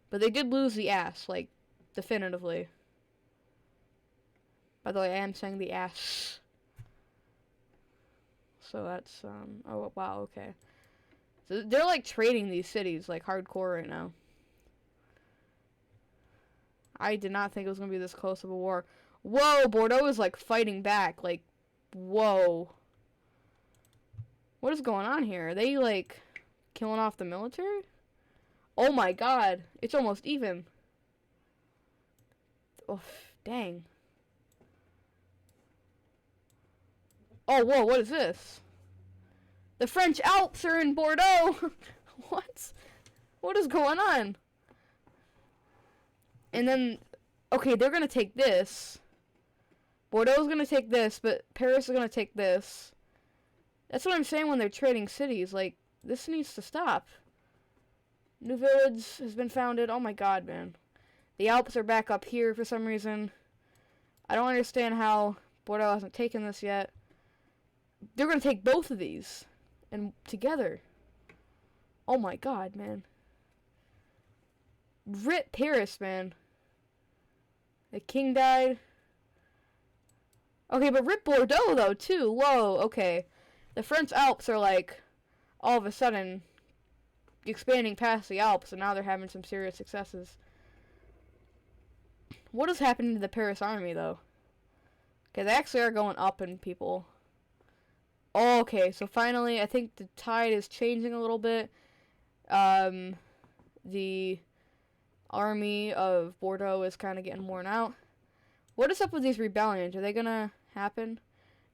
But they did lose the ass, like, definitively. By the way, I am saying the ass. So that's, oh, wow, okay. So they're, like, trading these cities, like, hardcore right now. I did not think it was gonna be this close of a war. Whoa, Bordeaux is, like, fighting back. Like, whoa. What is going on here? Are they, like, killing off the military? Oh my god. It's almost even. Oh, dang. Oh, whoa, what is this? The French Alps are in Bordeaux! What? What is going on? And then, okay, they're gonna take this. Bordeaux's gonna take this, but Paris is gonna take this. That's what I'm saying when they're trading cities. Like, this needs to stop. New village has been founded. Oh my god, man. The Alps are back up here for some reason. I don't understand how Bordeaux hasn't taken this yet. They're gonna take both of these. And together. Oh my god, man. Rip Paris, man. The king died. Okay, but rip Bordeaux, though, too. Whoa, okay. The French Alps are, like, all of a sudden expanding past the Alps, and now they're having some serious successes. What is happening to the Paris army, though? Okay, they actually are going up in people. Oh, okay, so finally, I think the tide is changing a little bit. The army of Bordeaux is kind of getting worn out. What is up with these rebellions? Are they gonna happen?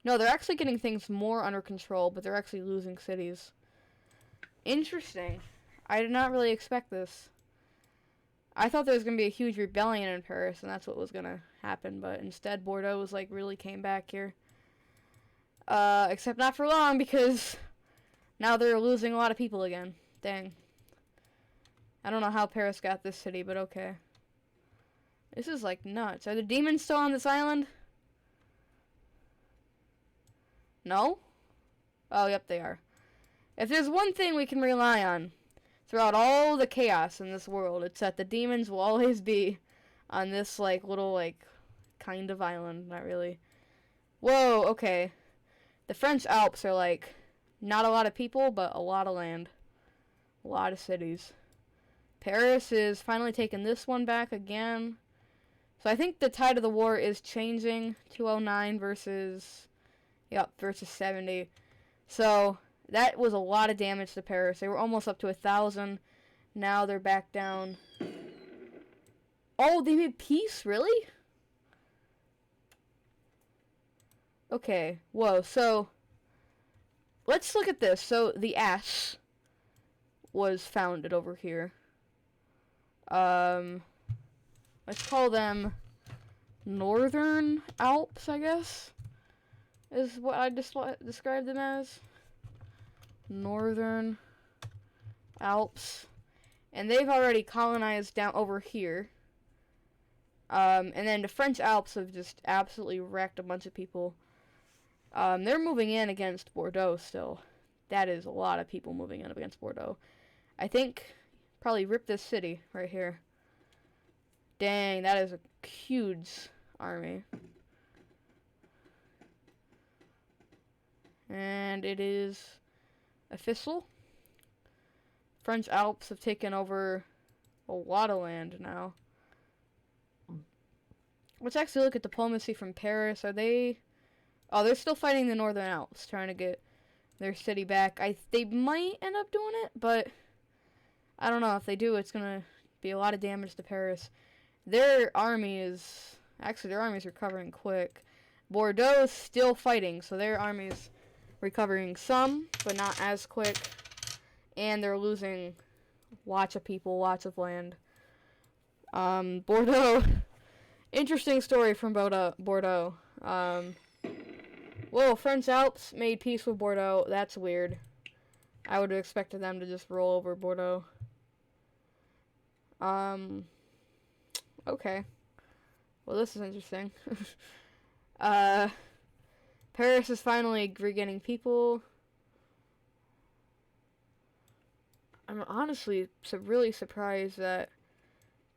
No, they're actually getting things more under control, but they're actually losing cities. Interesting. I did not really expect this. I thought there was going to be a huge rebellion in Paris, and that's what was going to happen, but instead Bordeaux was, like, really came back here. Except not for long, because now they're losing a lot of people again. Dang. I don't know how Paris got this city, but okay. This is, like, nuts. Are the demons still on this island? No? Oh, yep, they are. If there's one thing we can rely on throughout all the chaos in this world, it's that the demons will always be on this, like, little, like, kind of island. Not really. Whoa, okay. The French Alps are, like, not a lot of people, but a lot of land. A lot of cities. Paris is finally taking this one back again. So I think the tide of the war is changing. 209 versus... Yep, versus 70. So, that was a lot of damage to Paris. They were almost up to 1,000. Now they're back down. Oh, they made peace? Really? Okay. Whoa, so... Let's look at this. So, the Ass was founded over here. Let's call them Northern Alps, I guess, is what I described them as. Northern Alps. And they've already colonized down over here. And then the French Alps have just absolutely wrecked a bunch of people. They're moving in against Bordeaux still. That is a lot of people moving in against Bordeaux. I think probably rip this city right here. Dang, that is a huge army. And it is official. French Alps have taken over a lot of land now. Let's actually look at diplomacy from Paris. Are they... Oh, they're still fighting the Northern Alps, trying to get their city back. They might end up doing it, but I don't know. If they do, it's going to be a lot of damage to Paris. Their army is... Actually, their army is recovering quick. Bordeaux is still fighting, so their army is recovering some, but not as quick. And they're losing lots of people, lots of land. Bordeaux... Interesting story from Bordeaux. Whoa, French Alps made peace with Bordeaux. That's weird. I would have expected them to just roll over Bordeaux. Okay. Well, this is interesting. Paris is finally regaining people. I'm honestly really surprised that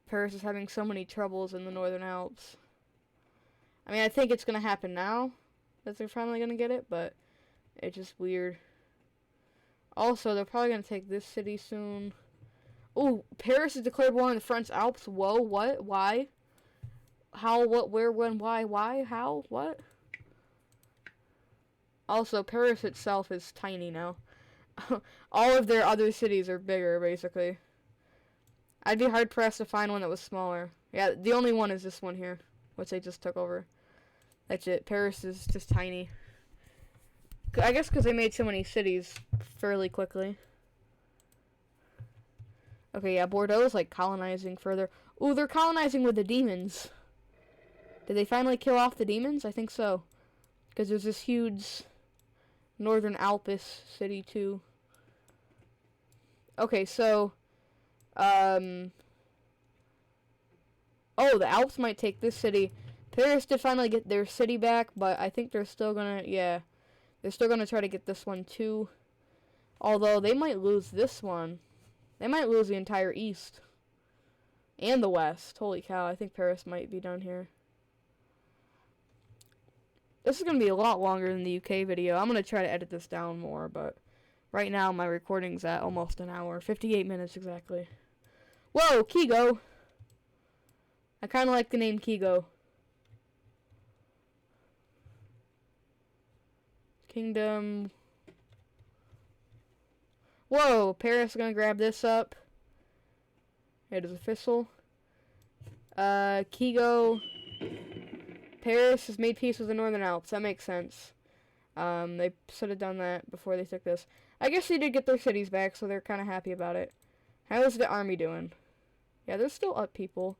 Paris is having so many troubles in the Northern Alps. I mean, I think it's going to happen now that they're finally going to get it, but it's just weird. Also, they're probably going to take this city soon. Oh, Paris has declared war on the French Alps. Whoa, what? Why? How, what, where, when, why, how, what? Also, Paris itself is tiny now. All of their other cities are bigger, basically. I'd be hard-pressed to find one that was smaller. Yeah, the only one is this one here, which they just took over. That's it. Paris is just tiny. I guess because they made so many cities fairly quickly. Okay, yeah, Bordeaux is, like, colonizing further. Ooh, they're colonizing with the demons. Did they finally kill off the demons? I think so. Because there's this huge Northern Alpes city, too. Okay, so... Oh, the Alps might take this city. Paris did finally get their city back, but I think they're still gonna, yeah. They're still gonna try to get this one, too. Although, they might lose this one. They might lose the entire east. And the west. Holy cow, I think Paris might be done here. This is gonna be a lot longer than the UK video. I'm gonna try to edit this down more, but... Right now, my recording's at almost an hour. 58 minutes, exactly. Whoa, Kigo! I kind of like the name Kigo. Kingdom. Whoa, Paris is gonna grab this up. It is official. Kigo. Paris has made peace with the Northern Alps. That makes sense. They should have done that before they took this. I guess they did get their cities back, so they're kind of happy about it. How is the army doing? Yeah, they're still up people.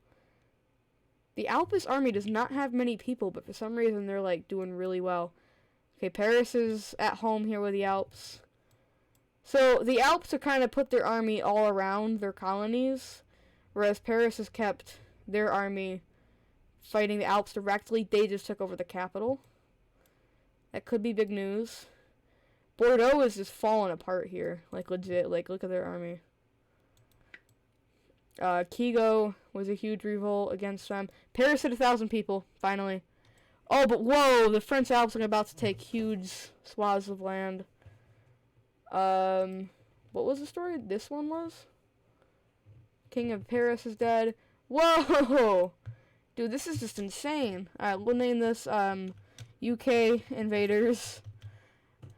The Alpes army does not have many people, but for some reason they're, like, doing really well. Okay, Paris is at home here with the Alps. So, the Alps have kind of put their army all around their colonies, whereas Paris has kept their army fighting the Alps directly. They just took over the capital. That could be big news. Bordeaux is just falling apart here. Like, legit. Like, look at their army. Kigo was a huge revolt against them. Paris had 1,000 people, finally. Oh, but whoa! The French Alps are about to take huge swaths of land. What was the story? This one was? King of Paris is dead. Whoa! Dude, this is just insane. Alright, we'll name this, UK Invaders.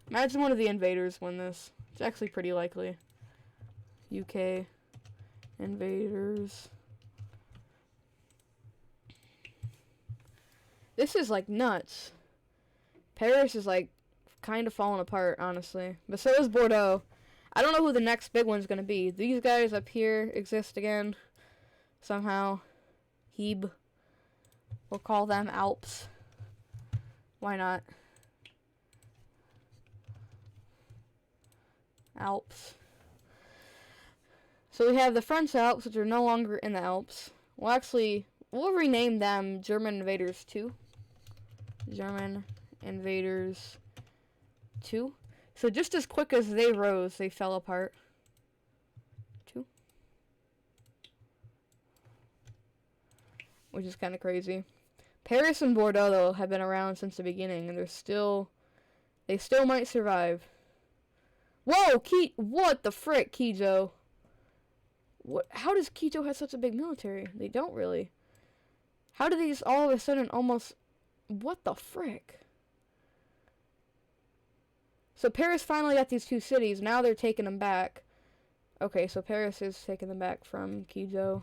Imagine one of the invaders win this. It's actually pretty likely. UK Invaders. This is, like, nuts. Paris is, like, kind of falling apart, honestly. But so is Bordeaux. I don't know who the next big one's gonna be. These guys up here exist again. Somehow. Hebe. We'll call them Alps. Why not? Alps. So we have the French Alps, which are no longer in the Alps. We'll rename them German Invaders 2. German Invaders 2. So just as quick as they rose, they fell apart. 2. Which is kind of crazy. Paris and Bordeaux, though, have been around since the beginning, and they still might survive. Whoa, what the frick, Kijo? What? How does Quito have such a big military? They don't really. How do they just all of a sudden almost... What the frick? So Paris finally got these 2 cities. Now they're taking them back. Okay, so Paris is taking them back from Quito.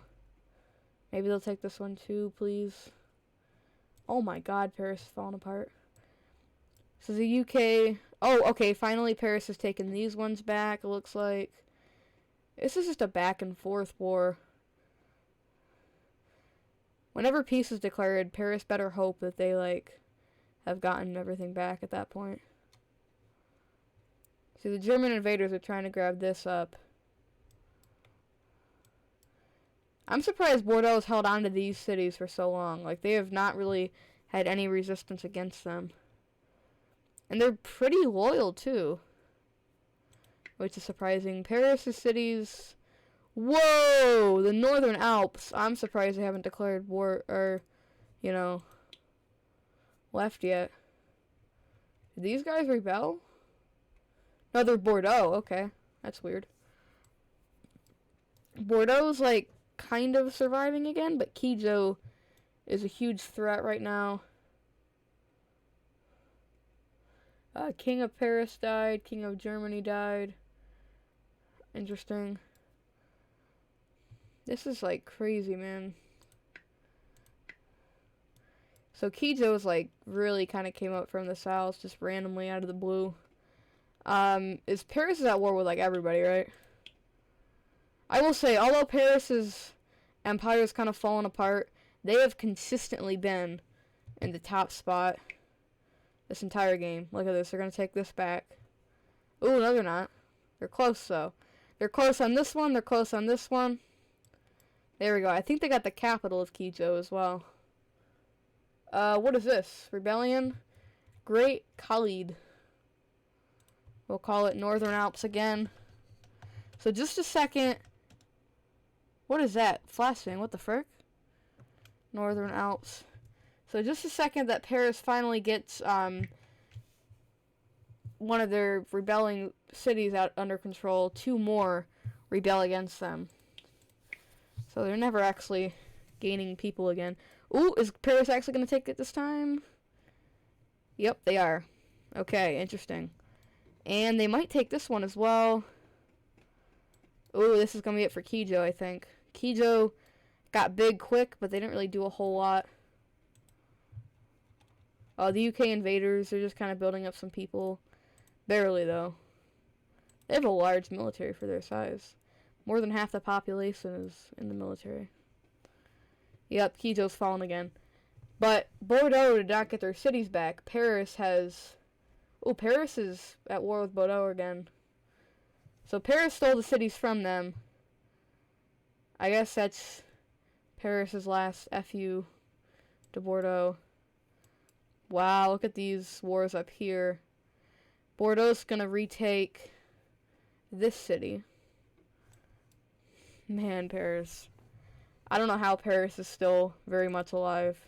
Maybe they'll take this one too, please. Oh my god, Paris is falling apart. So the UK... Oh, okay, finally Paris has taken these ones back, it looks like. This is just a back and forth war. Whenever peace is declared, Paris better hope that they, like, have gotten everything back at that point. See, the German invaders are trying to grab this up. I'm surprised Bordeaux has held on to these cities for so long. Like, they have not really had any resistance against them. And they're pretty loyal, too. Which is surprising. Paris' cities... Whoa! The Northern Alps. I'm surprised they haven't declared war, or, you know, left yet. Did these guys rebel? No, they're Bordeaux. Okay. That's weird. Bordeaux's, like, kind of surviving again, but Quito is a huge threat right now. King of Paris died. King of Germany died. Interesting. This is, like, crazy, man. So Quito's, like, really kind of came up from the south, just randomly out of the blue. Paris is at war with, like, everybody, right? I will say, although Paris's empire is kind of fallen apart, they have consistently been in the top spot this entire game. Look at this. They're going to take this back. Ooh, no, they're not. They're close, though. They're close on this one. They're close on this one. There we go. I think they got the capital of Quito as well. What is this? Rebellion? Great Khalid. We'll call it Northern Alps again. So just a second. What is that? Flashing. What the frick? Northern Alps. So just a second that Paris finally gets one of their rebelling cities out under control. 2 more rebel against them. So they're never actually gaining people again. Ooh, is Paris actually going to take it this time? Yep, they are. Okay, interesting. And they might take this one as well. Ooh, this is going to be it for Quito, I think. Quito got big quick, but they didn't really do a whole lot. The UK invaders, they're just kind of building up some people. Barely, though. They have a large military for their size. More than half the population is in the military. Yep, Quito's fallen again. But Bordeaux did not get their cities back. Paris has... Oh, Paris is at war with Bordeaux again. So Paris stole the cities from them. I guess that's Paris's last FU to Bordeaux. Wow, look at these wars up here. Bordeaux's gonna retake this city. Man, Paris. I don't know how Paris is still very much alive.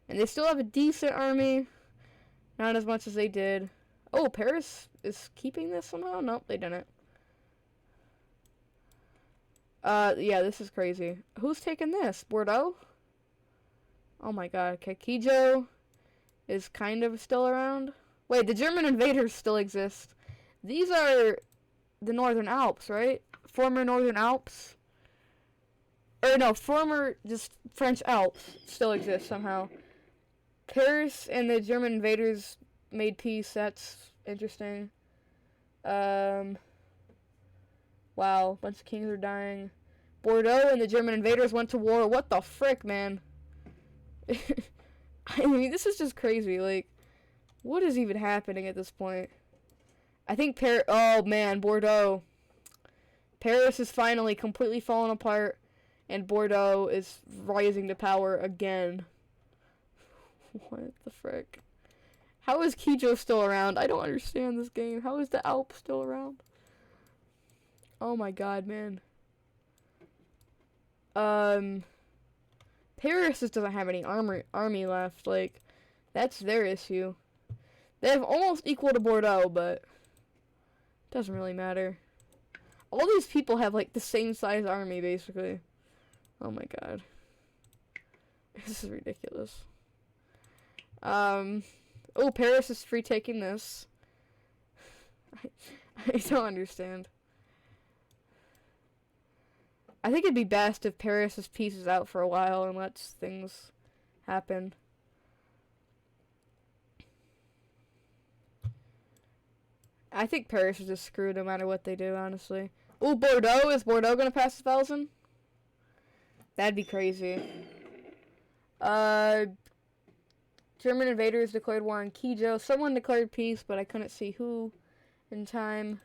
And they still have a decent army. Not as much as they did. Oh, Paris is keeping this somehow? Nope, they didn't. Yeah, this is crazy. Who's taking this? Bordeaux? Oh my god. Okay, Quito is kind of still around. Wait, the German invaders still exist. These are the Northern Alps, right? Former Northern Alps. Or no, former just French Alps still exist somehow. Paris and the German invaders made peace. That's interesting. Wow, a bunch of kings are dying. Bordeaux and the German invaders went to war. What the frick, man? I mean, this is just crazy. Like, what is even happening at this point? I think oh man, Bordeaux. Paris is finally completely fallen apart, and Bordeaux is rising to power again. What the frick? How is Kijo still around? I don't understand this game. How is the Alps still around? Oh my god, man. Paris just doesn't have any army left. Like, that's their issue. They have almost equal to Bordeaux, but it doesn't really matter. All these people have, like, the same size army, basically. Oh my god. This is ridiculous. Oh, Paris is free taking this. I don't understand. I think it'd be best if Paris just pieces out for a while and lets things happen. I think Paris is just screwed no matter what they do, honestly. Ooh, Bordeaux! Is Bordeaux gonna pass 1,000? That'd be crazy. German invaders declared war on Kijo. Someone declared peace, but I couldn't see who in time.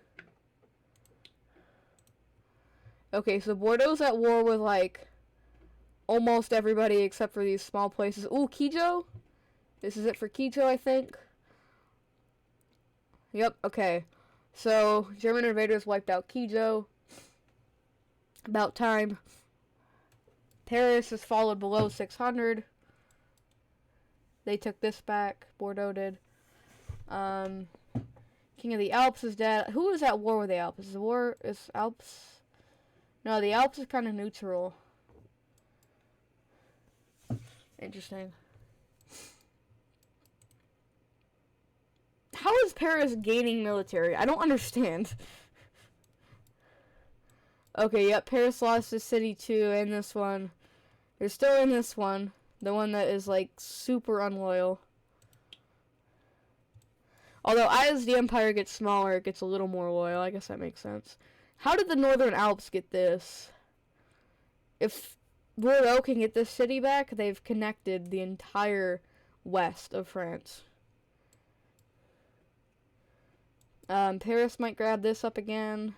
Okay, so Bordeaux's at war with, like, almost everybody except for these small places. Ooh, Kijo? This is it for Kijo, I think. Yep, okay. So, German invaders wiped out Kijo. About time. Paris has followed below 600. They took this back. Bordeaux did. King of the Alps is dead. Who is at war with the Alps? Is Alps? No, the Alps is kind of neutral. Interesting. How is Paris gaining military? I don't understand. Okay, yep, Paris lost this city too, and this one. They're still in this one. The one that is, like, super unloyal. Although, as the empire gets smaller, it gets a little more loyal. I guess that makes sense. How did the Northern Alps get this? If Bordeaux can get this city back, they've connected the entire west of France. Paris might grab this up again.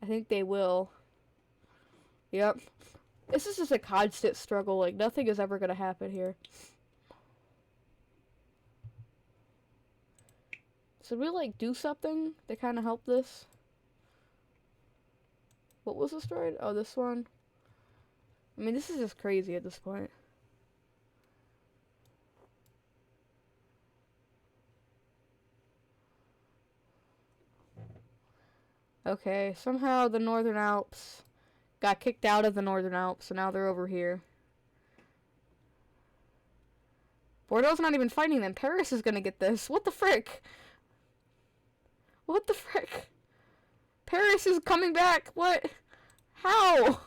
I think they will. Yep. This is just a constant struggle. Like, nothing is ever gonna happen here. Should we, like, do something to kind of help this? What was destroyed? Oh, this one. I mean, this is just crazy at this point. Okay, somehow the Northern Alps got kicked out of the Northern Alps, so now they're over here. Bordeaux's not even fighting them. Paris is gonna get this. What the frick? What the frick? Paris is coming back. What? How?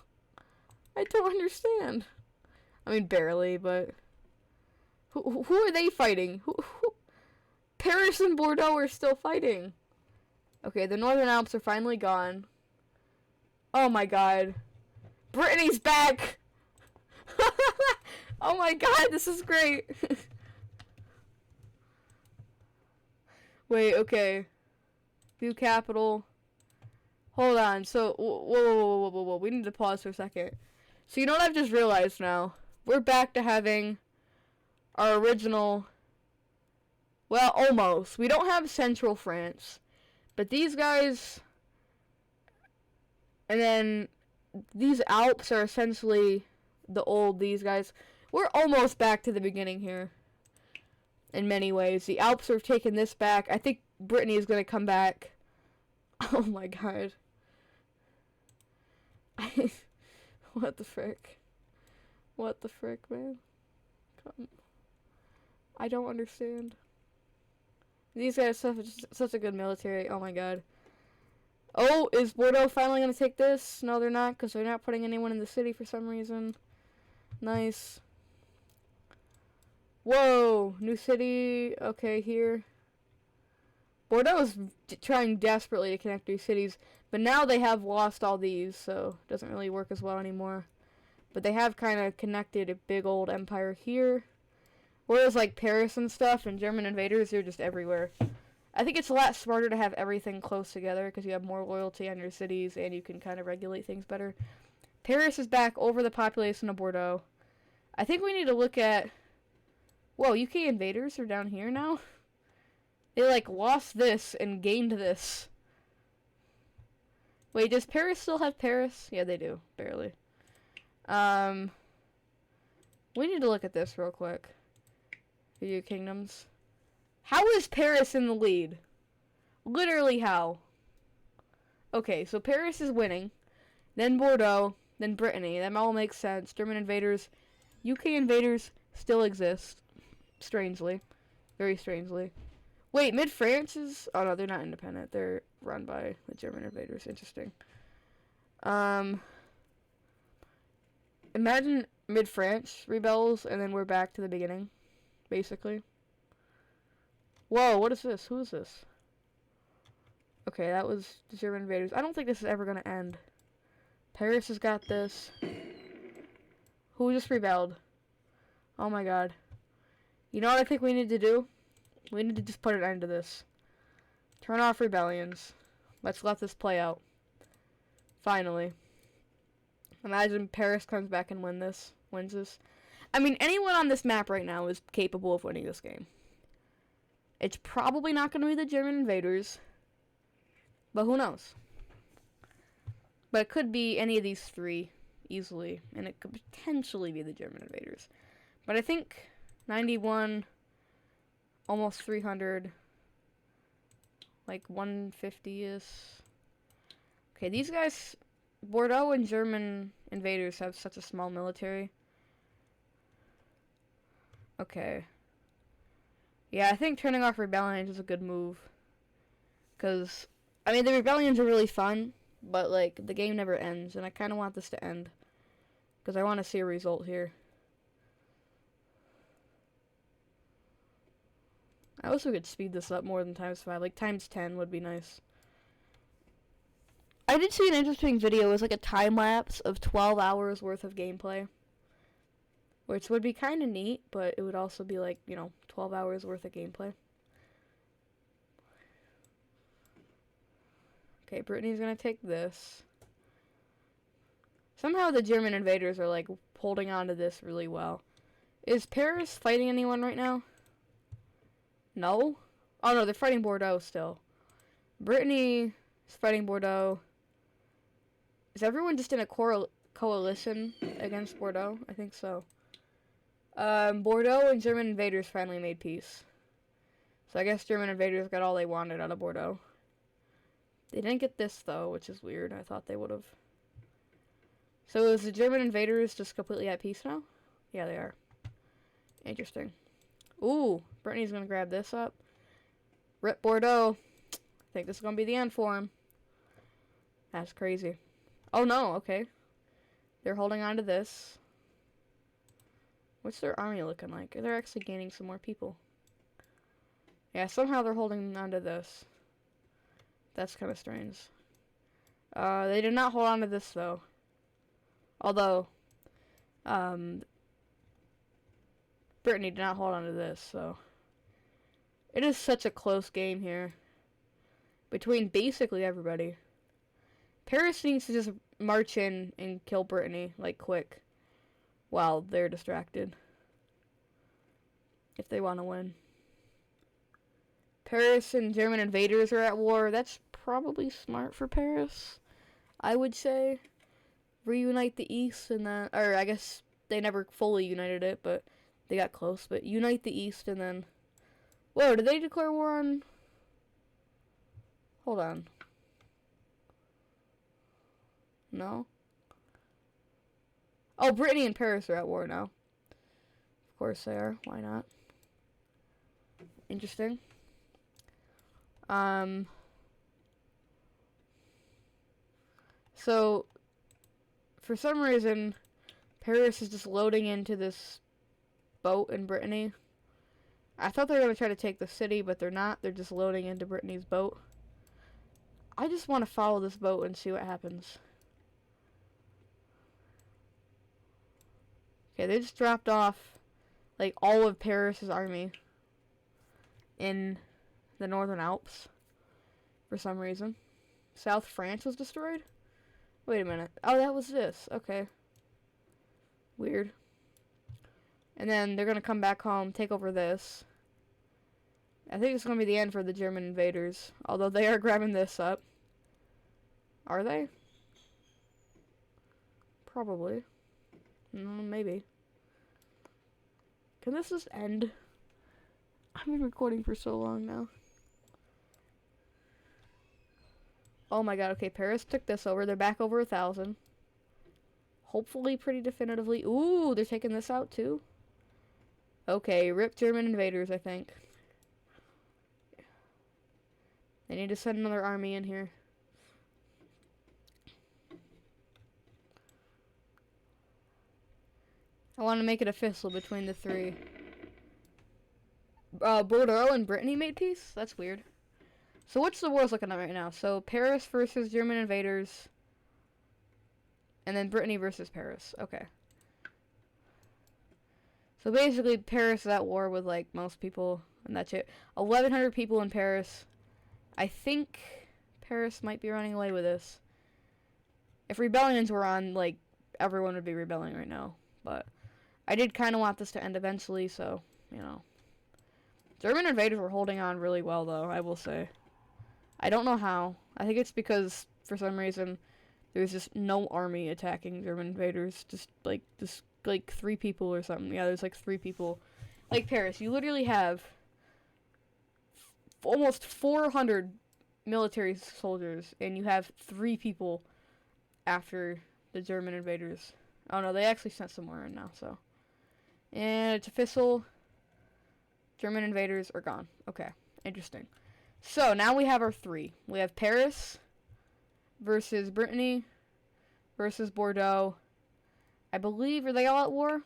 I don't understand. I mean, barely, but... Who are they fighting? Who? Paris and Bordeaux are still fighting. Okay, the Northern Alps are finally gone. Oh my god. Brittany's back! Oh my god, this is great! Wait, okay. View capital. Hold on, so, whoa, we need to pause for a second. So you know what I've just realized now? We're back to having our original, well, almost. We don't have Central France, but these guys, and then these Alps are essentially these guys. We're almost back to the beginning here, in many ways. The Alps have taken this back. I think Brittany is going to come back. Oh my god. What the frick? What the frick, man? Come. I don't understand. These guys have such a good military. Oh my god. Oh, is Bordeaux finally going to take this? No, they're not, because they're not putting anyone in the city for some reason. Nice. Whoa, new city. Okay, here. Bordeaux is trying desperately to connect these cities, but now they have lost all these, so it doesn't really work as well anymore. But they have kind of connected a big old empire here. Whereas, like, Paris and stuff and German invaders, they're just everywhere. I think it's a lot smarter to have everything close together because you have more loyalty on your cities and you can kind of regulate things better. Paris is back over the population of Bordeaux. I think we need to look at... Whoa, UK invaders are down here now? They, like, lost this and gained this. Wait, does Paris still have Paris? Yeah, they do. Barely. We need to look at this real quick. Video kingdoms. How is Paris in the lead? Literally how? Okay, so Paris is winning. Then Bordeaux. Then Brittany. That all makes sense. German invaders. UK invaders still exist. Strangely. Very strangely. Wait, Mid-France is... Oh, no, they're not independent. They're run by the German invaders. Interesting. Imagine Mid-France rebels, and then we're back to the beginning. Basically. Whoa, what is this? Who is this? Okay, that was the German invaders. I don't think this is ever going to end. Paris has got this. Who just rebelled? Oh my god. You know what I think we need to do? We need to just put an end to this. Turn off rebellions. Let's let this play out. Finally. Imagine Paris comes back and wins this. I mean, anyone on this map right now is capable of winning this game. It's probably not going to be the German invaders. But who knows? But it could be any of these three easily. And it could potentially be the German invaders. But I think 91, almost 300, like 150 is... Okay, these guys, Bordeaux and German invaders have such a small military. Okay. Yeah, I think turning off rebellions is a good move. Because, I mean, the rebellions are really fun, but, like, the game never ends, and I kind of want this to end. Because I want to see a result here. I also could speed this up more than ×5. Like, ×10 would be nice. I did see an interesting video. It was like a time-lapse of 12 hours worth of gameplay. Which would be kind of neat, but it would also be like, 12 hours worth of gameplay. Okay, Brittany's gonna take this. Somehow the German invaders are, like, holding on to this really well. Is Paris fighting anyone right now? No? Oh, no, they're fighting Bordeaux still. Brittany is fighting Bordeaux. Is everyone just in a coalition against Bordeaux? I think so. Bordeaux and German invaders finally made peace. So I guess German invaders got all they wanted out of Bordeaux. They didn't get this, though, which is weird. I thought they would have. So is the German invaders just completely at peace now? Yeah, they are. Interesting. Ooh, Brittany's gonna grab this up. Rip Bordeaux. I think this is gonna be the end for him. That's crazy. Oh no, okay. They're holding on to this. What's their army looking like? They're actually gaining some more people. Yeah, somehow they're holding on to this. That's kind of strange. They did not hold on to this, though. Although, Brittany did not hold on to this, so... It is such a close game here. Between basically everybody. Paris needs to just march in and kill Brittany, like, quick. While they're distracted. If they want to win. Paris and German invaders are at war. That's probably smart for Paris, I would say. Reunite the East and then... Or, I guess they never fully united it, but they got close. But unite the East and then... Whoa, did they declare war on... Hold on. No? Oh, Brittany and Paris are at war now. Of course they are. Why not? Interesting. So, for some reason, Paris is just loading into this boat in Brittany. I thought they were going to try to take the city, but they're not. They're just loading into Brittany's boat. I just want to follow this boat and see what happens. Okay, they just dropped off, like, all of Paris's army in the Northern Alps for some reason. South France was destroyed? Wait a minute. Oh, that was this. Okay. Weird. And then they're going to come back home, take over this. I think it's going to be the end for the German invaders. Although they are grabbing this up. Are they? Probably. Maybe. Can this just end? I've been recording for so long now. Oh my god, okay, Paris took this over. They're back over 1,000. Hopefully pretty definitively. Ooh, they're taking this out too? Okay, rip German invaders, I think. They need to send another army in here. I want to make it official between the three. Bordeaux and Brittany made peace? That's weird. So what's the wars looking at right now? So Paris versus German invaders. And then Brittany versus Paris. Okay. So basically Paris is at war with like most people. And that's it. 1,100 people in Paris. I think Paris might be running away with this. If rebellions were on, like, everyone would be rebelling right now. But I did kind of want this to end eventually, so, you know. German invaders were holding on really well, though, I will say. I don't know how. I think it's because, for some reason, there's just no army attacking German invaders. Just 3 people or something. Yeah, there's, like, 3 people. Like Paris, you literally have almost 400 military soldiers, and you have 3 people after the German invaders. Oh, no, they actually sent some more in now, so. And it's official. German invaders are gone. Okay, interesting. So, now we have our 3. We have Paris versus Brittany versus Bordeaux. I believe, are they all at war?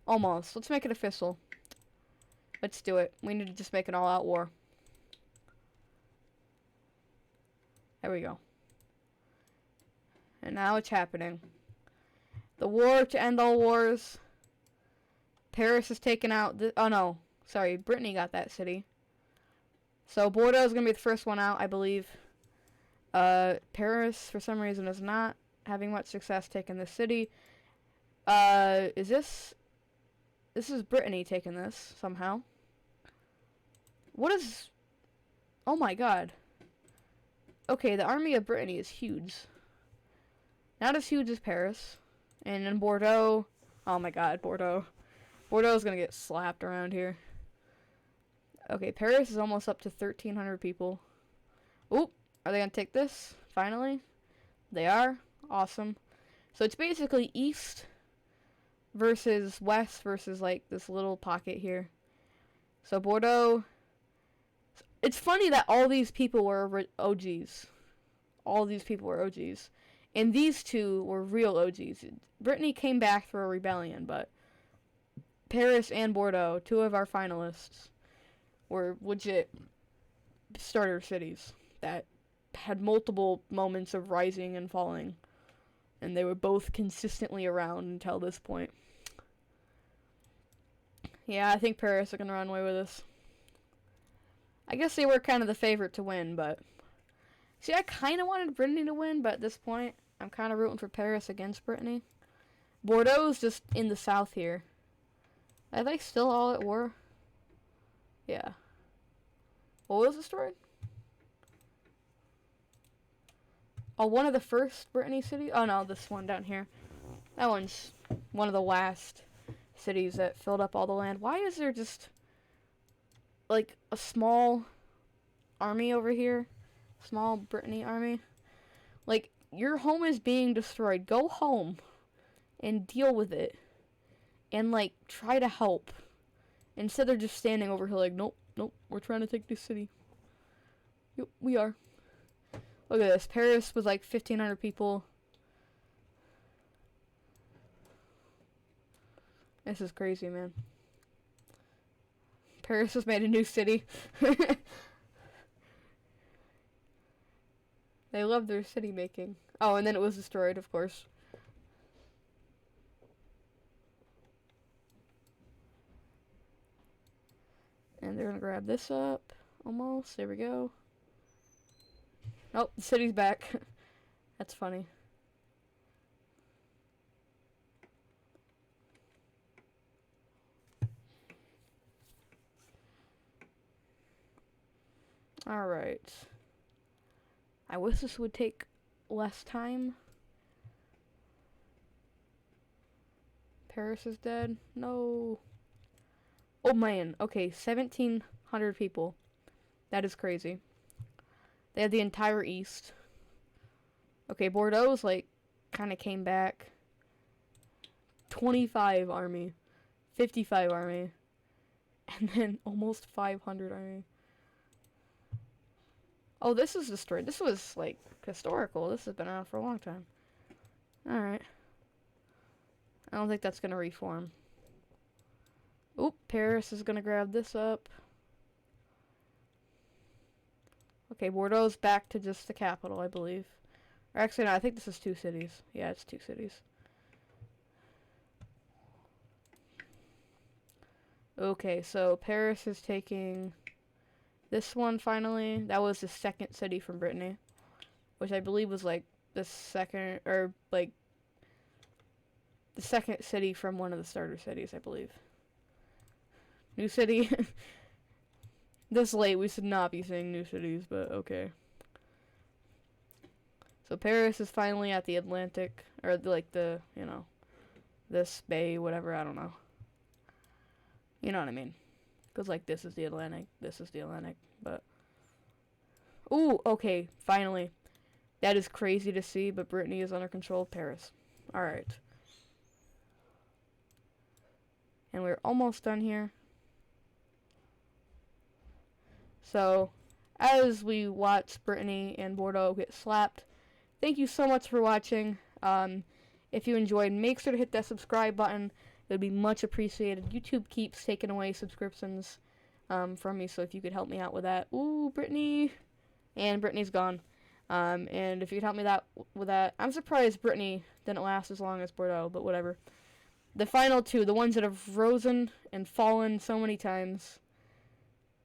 Almost. Let's make it official. Let's do it. We need to just make an all-out war. There we go. And now it's happening. The war to end all wars. Paris has taken out oh no. Sorry, Brittany got that city. So Bordeaux is going to be the first one out, I believe. Paris, for some reason, is not having much success taking this city. Is this... This is Brittany taking this, somehow. What is... Oh my god. Okay, the army of Brittany is huge. Not as huge as Paris. And in Bordeaux... Oh my god, Bordeaux. Bordeaux is gonna get slapped around here. Okay, Paris is almost up to 1,300 people. Oop! Are they gonna take this? Finally? They are. Awesome. So it's basically east versus west versus like this little pocket here. So Bordeaux... It's funny that all these people were OGs. All these people were OGs. And these two were real OGs. Brittany came back through a rebellion, but Paris and Bordeaux, 2 of our finalists, were legit starter cities that had multiple moments of rising and falling. And they were both consistently around until this point. Yeah, I think Paris are going to run away with this. I guess they were kind of the favorite to win, but... See, I kind of wanted Brittany to win, but at this point, I'm kind of rooting for Paris against Brittany. Bordeaux's just in the south here. Are they still all at war? Yeah. What was destroyed? Oh, one of the first Brittany cities? Oh, no, this one down here. That one's one of the last cities that filled up all the land. Why is there just... like a small army over here, small Brittany army? Like, your home is being destroyed. Go home and deal with it and like try to help instead of just standing over here like, nope, we're trying to take this city. Yep, we are. Look at this. Paris was like 1,500 people. This is crazy, man. Paris has made a new city. They love their city making. Oh, and then it was destroyed, of course. grab this up. Almost. There we go. Oh, the city's back. That's funny. Alright. I wish this would take less time. Paris is dead. No. Oh man. Okay, 1,700 people. That is crazy. They had the entire east. Okay, Bordeaux's like kind of came back. 25 army. 55 army. And then almost 500 army. Oh, this is destroyed. This was like historical. This has been around for a long time. Alright. I don't think that's gonna reform. Oop, Paris is gonna grab this up. Okay, Bordeaux's back to just the capital, I believe. Or actually, no, I think this is 2 cities. Yeah, it's 2 cities. Okay, so Paris is taking this one finally. That was the second city from Brittany, which I believe was like the second, or like the second city from one of the starter cities, I believe. New city. This late, we should not be saying new cities, but okay. So Paris is finally at the Atlantic, or like the, you know, this bay, whatever, I don't know. You know what I mean? Because like this is the Atlantic, but... Ooh, okay, finally. That is crazy to see, but Brittany is under control of Paris. Alright. And we're almost done here. So, as we watch Brittany and Bordeaux get slapped, thank you so much for watching. If you enjoyed, make sure to hit that subscribe button. It would be much appreciated. YouTube keeps taking away subscriptions from me, so if you could help me out with that. Ooh, Brittany. And Brittany's gone. And if you could help me with that. I'm surprised Brittany didn't last as long as Bordeaux, but whatever. The final 2, the ones that have risen and fallen so many times.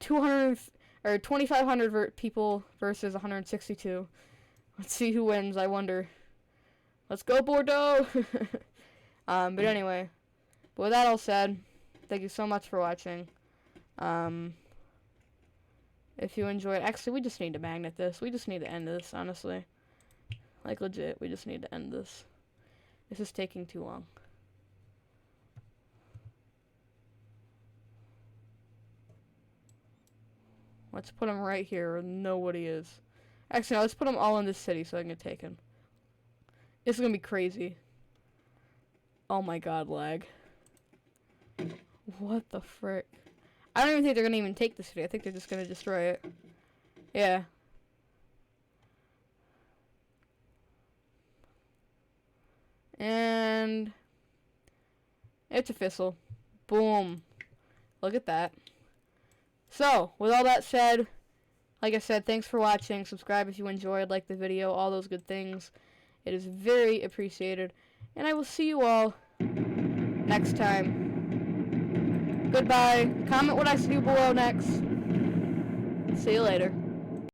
2,500 people versus 162. Let's see who wins, I wonder. Let's go, Bordeaux! But anyway, with that all said, thank you so much for watching. If you enjoyed, actually, we just need to magnet this. We just need to end this, honestly. Like, legit, we just need to end this. This is taking too long. Let's put them right here where nobody is. Actually, no, let's put them all in this city so I can get taken. This is gonna be crazy. Oh my god, lag. What the frick? I don't even think they're gonna even take the city. I think they're just gonna destroy it. Yeah. And... it's a Fissile. Boom. Look at that. So, with all that said, like I said, thanks for watching. Subscribe if you enjoyed, like the video, all those good things. It is very appreciated. And I will see you all next time. Goodbye. Comment what I should do below next. See you later.